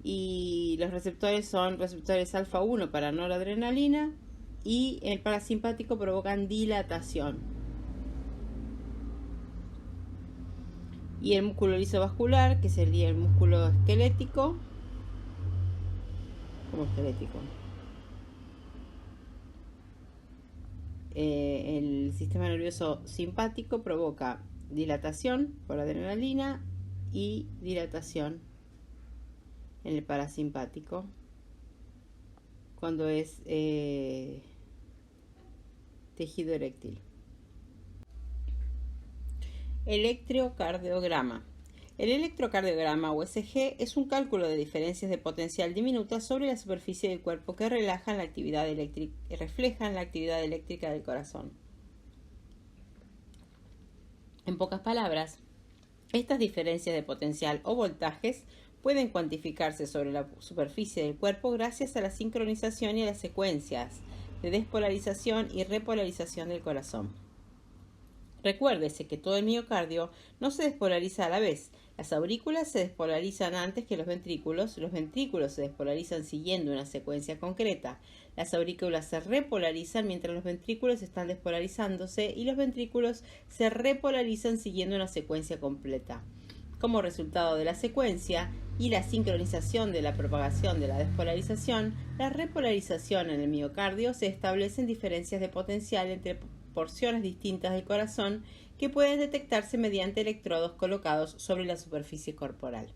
y los receptores son receptores alfa 1 para noradrenalina, y el parasimpático provocan dilatación. Y el músculo liso vascular, que sería el músculo esquelético, el sistema nervioso simpático provoca dilatación por adrenalina y dilatación en el parasimpático cuando es tejido eréctil. Electrocardiograma. El electrocardiograma o ECG es un cálculo de diferencias de potencial diminutas sobre la superficie del cuerpo que reflejan la actividad eléctrica del corazón. En pocas palabras, estas diferencias de potencial o voltajes pueden cuantificarse sobre la superficie del cuerpo gracias a la sincronización y a las secuencias de despolarización y repolarización del corazón. Recuérdese que todo el miocardio no se despolariza a la vez. Las aurículas se despolarizan antes que los ventrículos se despolarizan siguiendo una secuencia concreta. Las aurículas se repolarizan mientras los ventrículos están despolarizándose, y los ventrículos se repolarizan siguiendo una secuencia completa. Como resultado de la secuencia y la sincronización de la propagación de la despolarización, la repolarización en el miocardio, se establecen diferencias de potencial entre porciones distintas del corazón que pueden detectarse mediante electrodos colocados sobre la superficie corporal.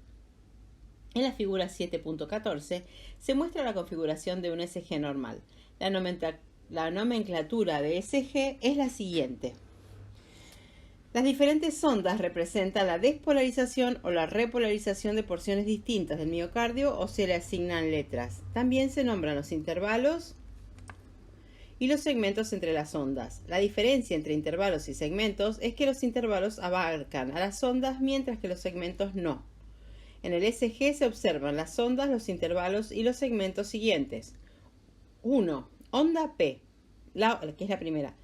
En la figura 7.14 se muestra la configuración de un ECG normal. La nomenclatura de ECG es la siguiente. Las diferentes ondas representan la despolarización o la repolarización de porciones distintas del miocardio, o se le asignan letras. También se nombran los intervalos y los segmentos entre las ondas. La diferencia entre intervalos y segmentos es que los intervalos abarcan a las ondas mientras que los segmentos no. En el ECG se observan las ondas, los intervalos y los segmentos siguientes. 1. Onda P, que es la primera,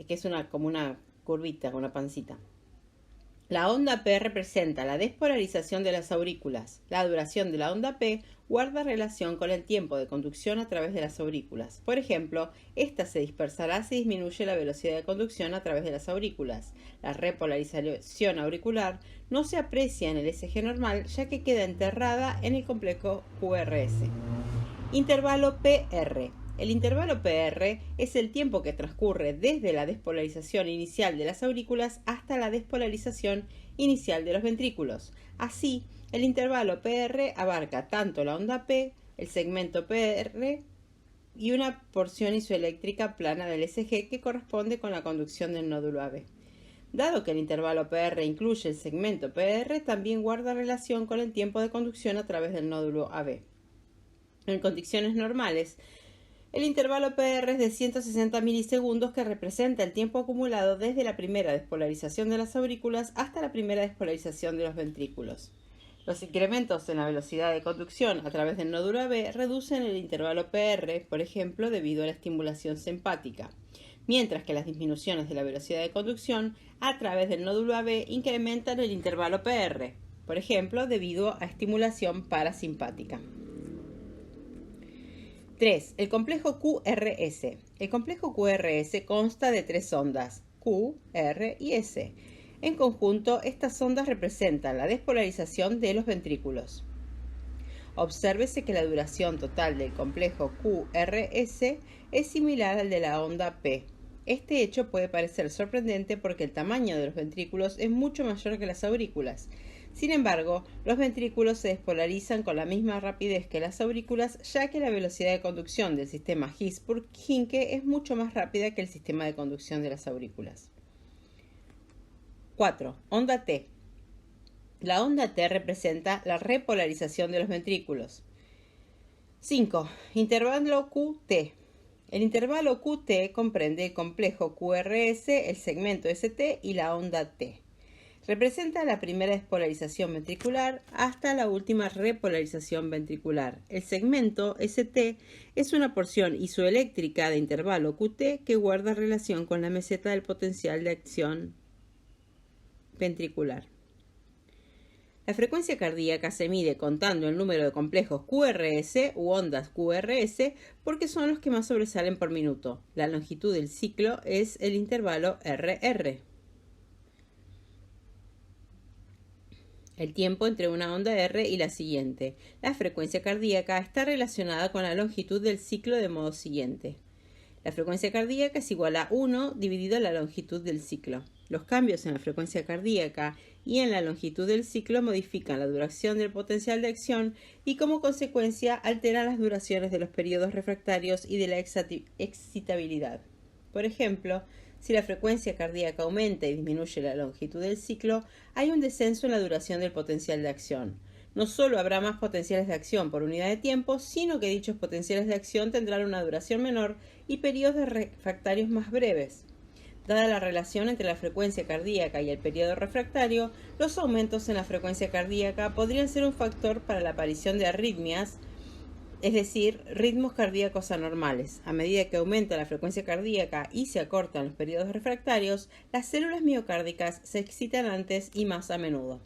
que es como una curvita, una pancita. La onda P representa la despolarización de las aurículas. La duración de la onda P guarda relación con el tiempo de conducción a través de las aurículas. Por ejemplo, esta se dispersará si disminuye la velocidad de conducción a través de las aurículas. La repolarización auricular no se aprecia en el ECG normal, ya que queda enterrada en el complejo QRS. Intervalo PR. El intervalo PR es el tiempo que transcurre desde la despolarización inicial de las aurículas hasta la despolarización inicial de los ventrículos. Así, el intervalo PR abarca tanto la onda P, el segmento PR y una porción isoeléctrica plana del ECG que corresponde con la conducción del nódulo AB. Dado que el intervalo PR incluye el segmento PR, también guarda relación con el tiempo de conducción a través del nódulo AB. En condiciones normales, el intervalo PR es de 160 milisegundos, que representa el tiempo acumulado desde la primera despolarización de las aurículas hasta la primera despolarización de los ventrículos. Los incrementos en la velocidad de conducción a través del nódulo AB reducen el intervalo PR, por ejemplo, debido a la estimulación simpática, mientras que las disminuciones de la velocidad de conducción a través del nódulo AB incrementan el intervalo PR, por ejemplo, debido a estimulación parasimpática. 3. El complejo QRS. El complejo QRS consta de tres ondas, Q, R y S. En conjunto, estas ondas representan la despolarización de los ventrículos. Obsérvese que la duración total del complejo QRS es similar al de la onda P. Este hecho puede parecer sorprendente porque el tamaño de los ventrículos es mucho mayor que las aurículas. Sin embargo, los ventrículos se despolarizan con la misma rapidez que las aurículas, ya que la velocidad de conducción del sistema His-Purkinje es mucho más rápida que el sistema de conducción de las aurículas. 4. Onda T. La onda T representa la repolarización de los ventrículos. 5. Intervalo QT. El intervalo QT comprende el complejo QRS, el segmento ST y la onda T. Representa la primera despolarización ventricular hasta la última repolarización ventricular. El segmento ST es una porción isoeléctrica de intervalo QT que guarda relación con la meseta del potencial de acción ventricular. La frecuencia cardíaca se mide contando el número de complejos QRS u ondas QRS porque son los que más sobresalen por minuto. La longitud del ciclo es el intervalo RR. El tiempo entre una onda R y la siguiente. La frecuencia cardíaca está relacionada con la longitud del ciclo de modo siguiente. La frecuencia cardíaca es igual a 1 dividido la longitud del ciclo. Los cambios en la frecuencia cardíaca y en la longitud del ciclo modifican la duración del potencial de acción y como consecuencia alteran las duraciones de los periodos refractarios y de la excitabilidad. Por ejemplo, si la frecuencia cardíaca aumenta y disminuye la longitud del ciclo, hay un descenso en la duración del potencial de acción. No solo habrá más potenciales de acción por unidad de tiempo, sino que dichos potenciales de acción tendrán una duración menor y periodos refractarios más breves. Dada la relación entre la frecuencia cardíaca y el periodo refractario, los aumentos en la frecuencia cardíaca podrían ser un factor para la aparición de arritmias, es decir, ritmos cardíacos anormales. A medida que aumenta la frecuencia cardíaca y se acortan los periodos refractarios, las células miocárdicas se excitan antes y más a menudo.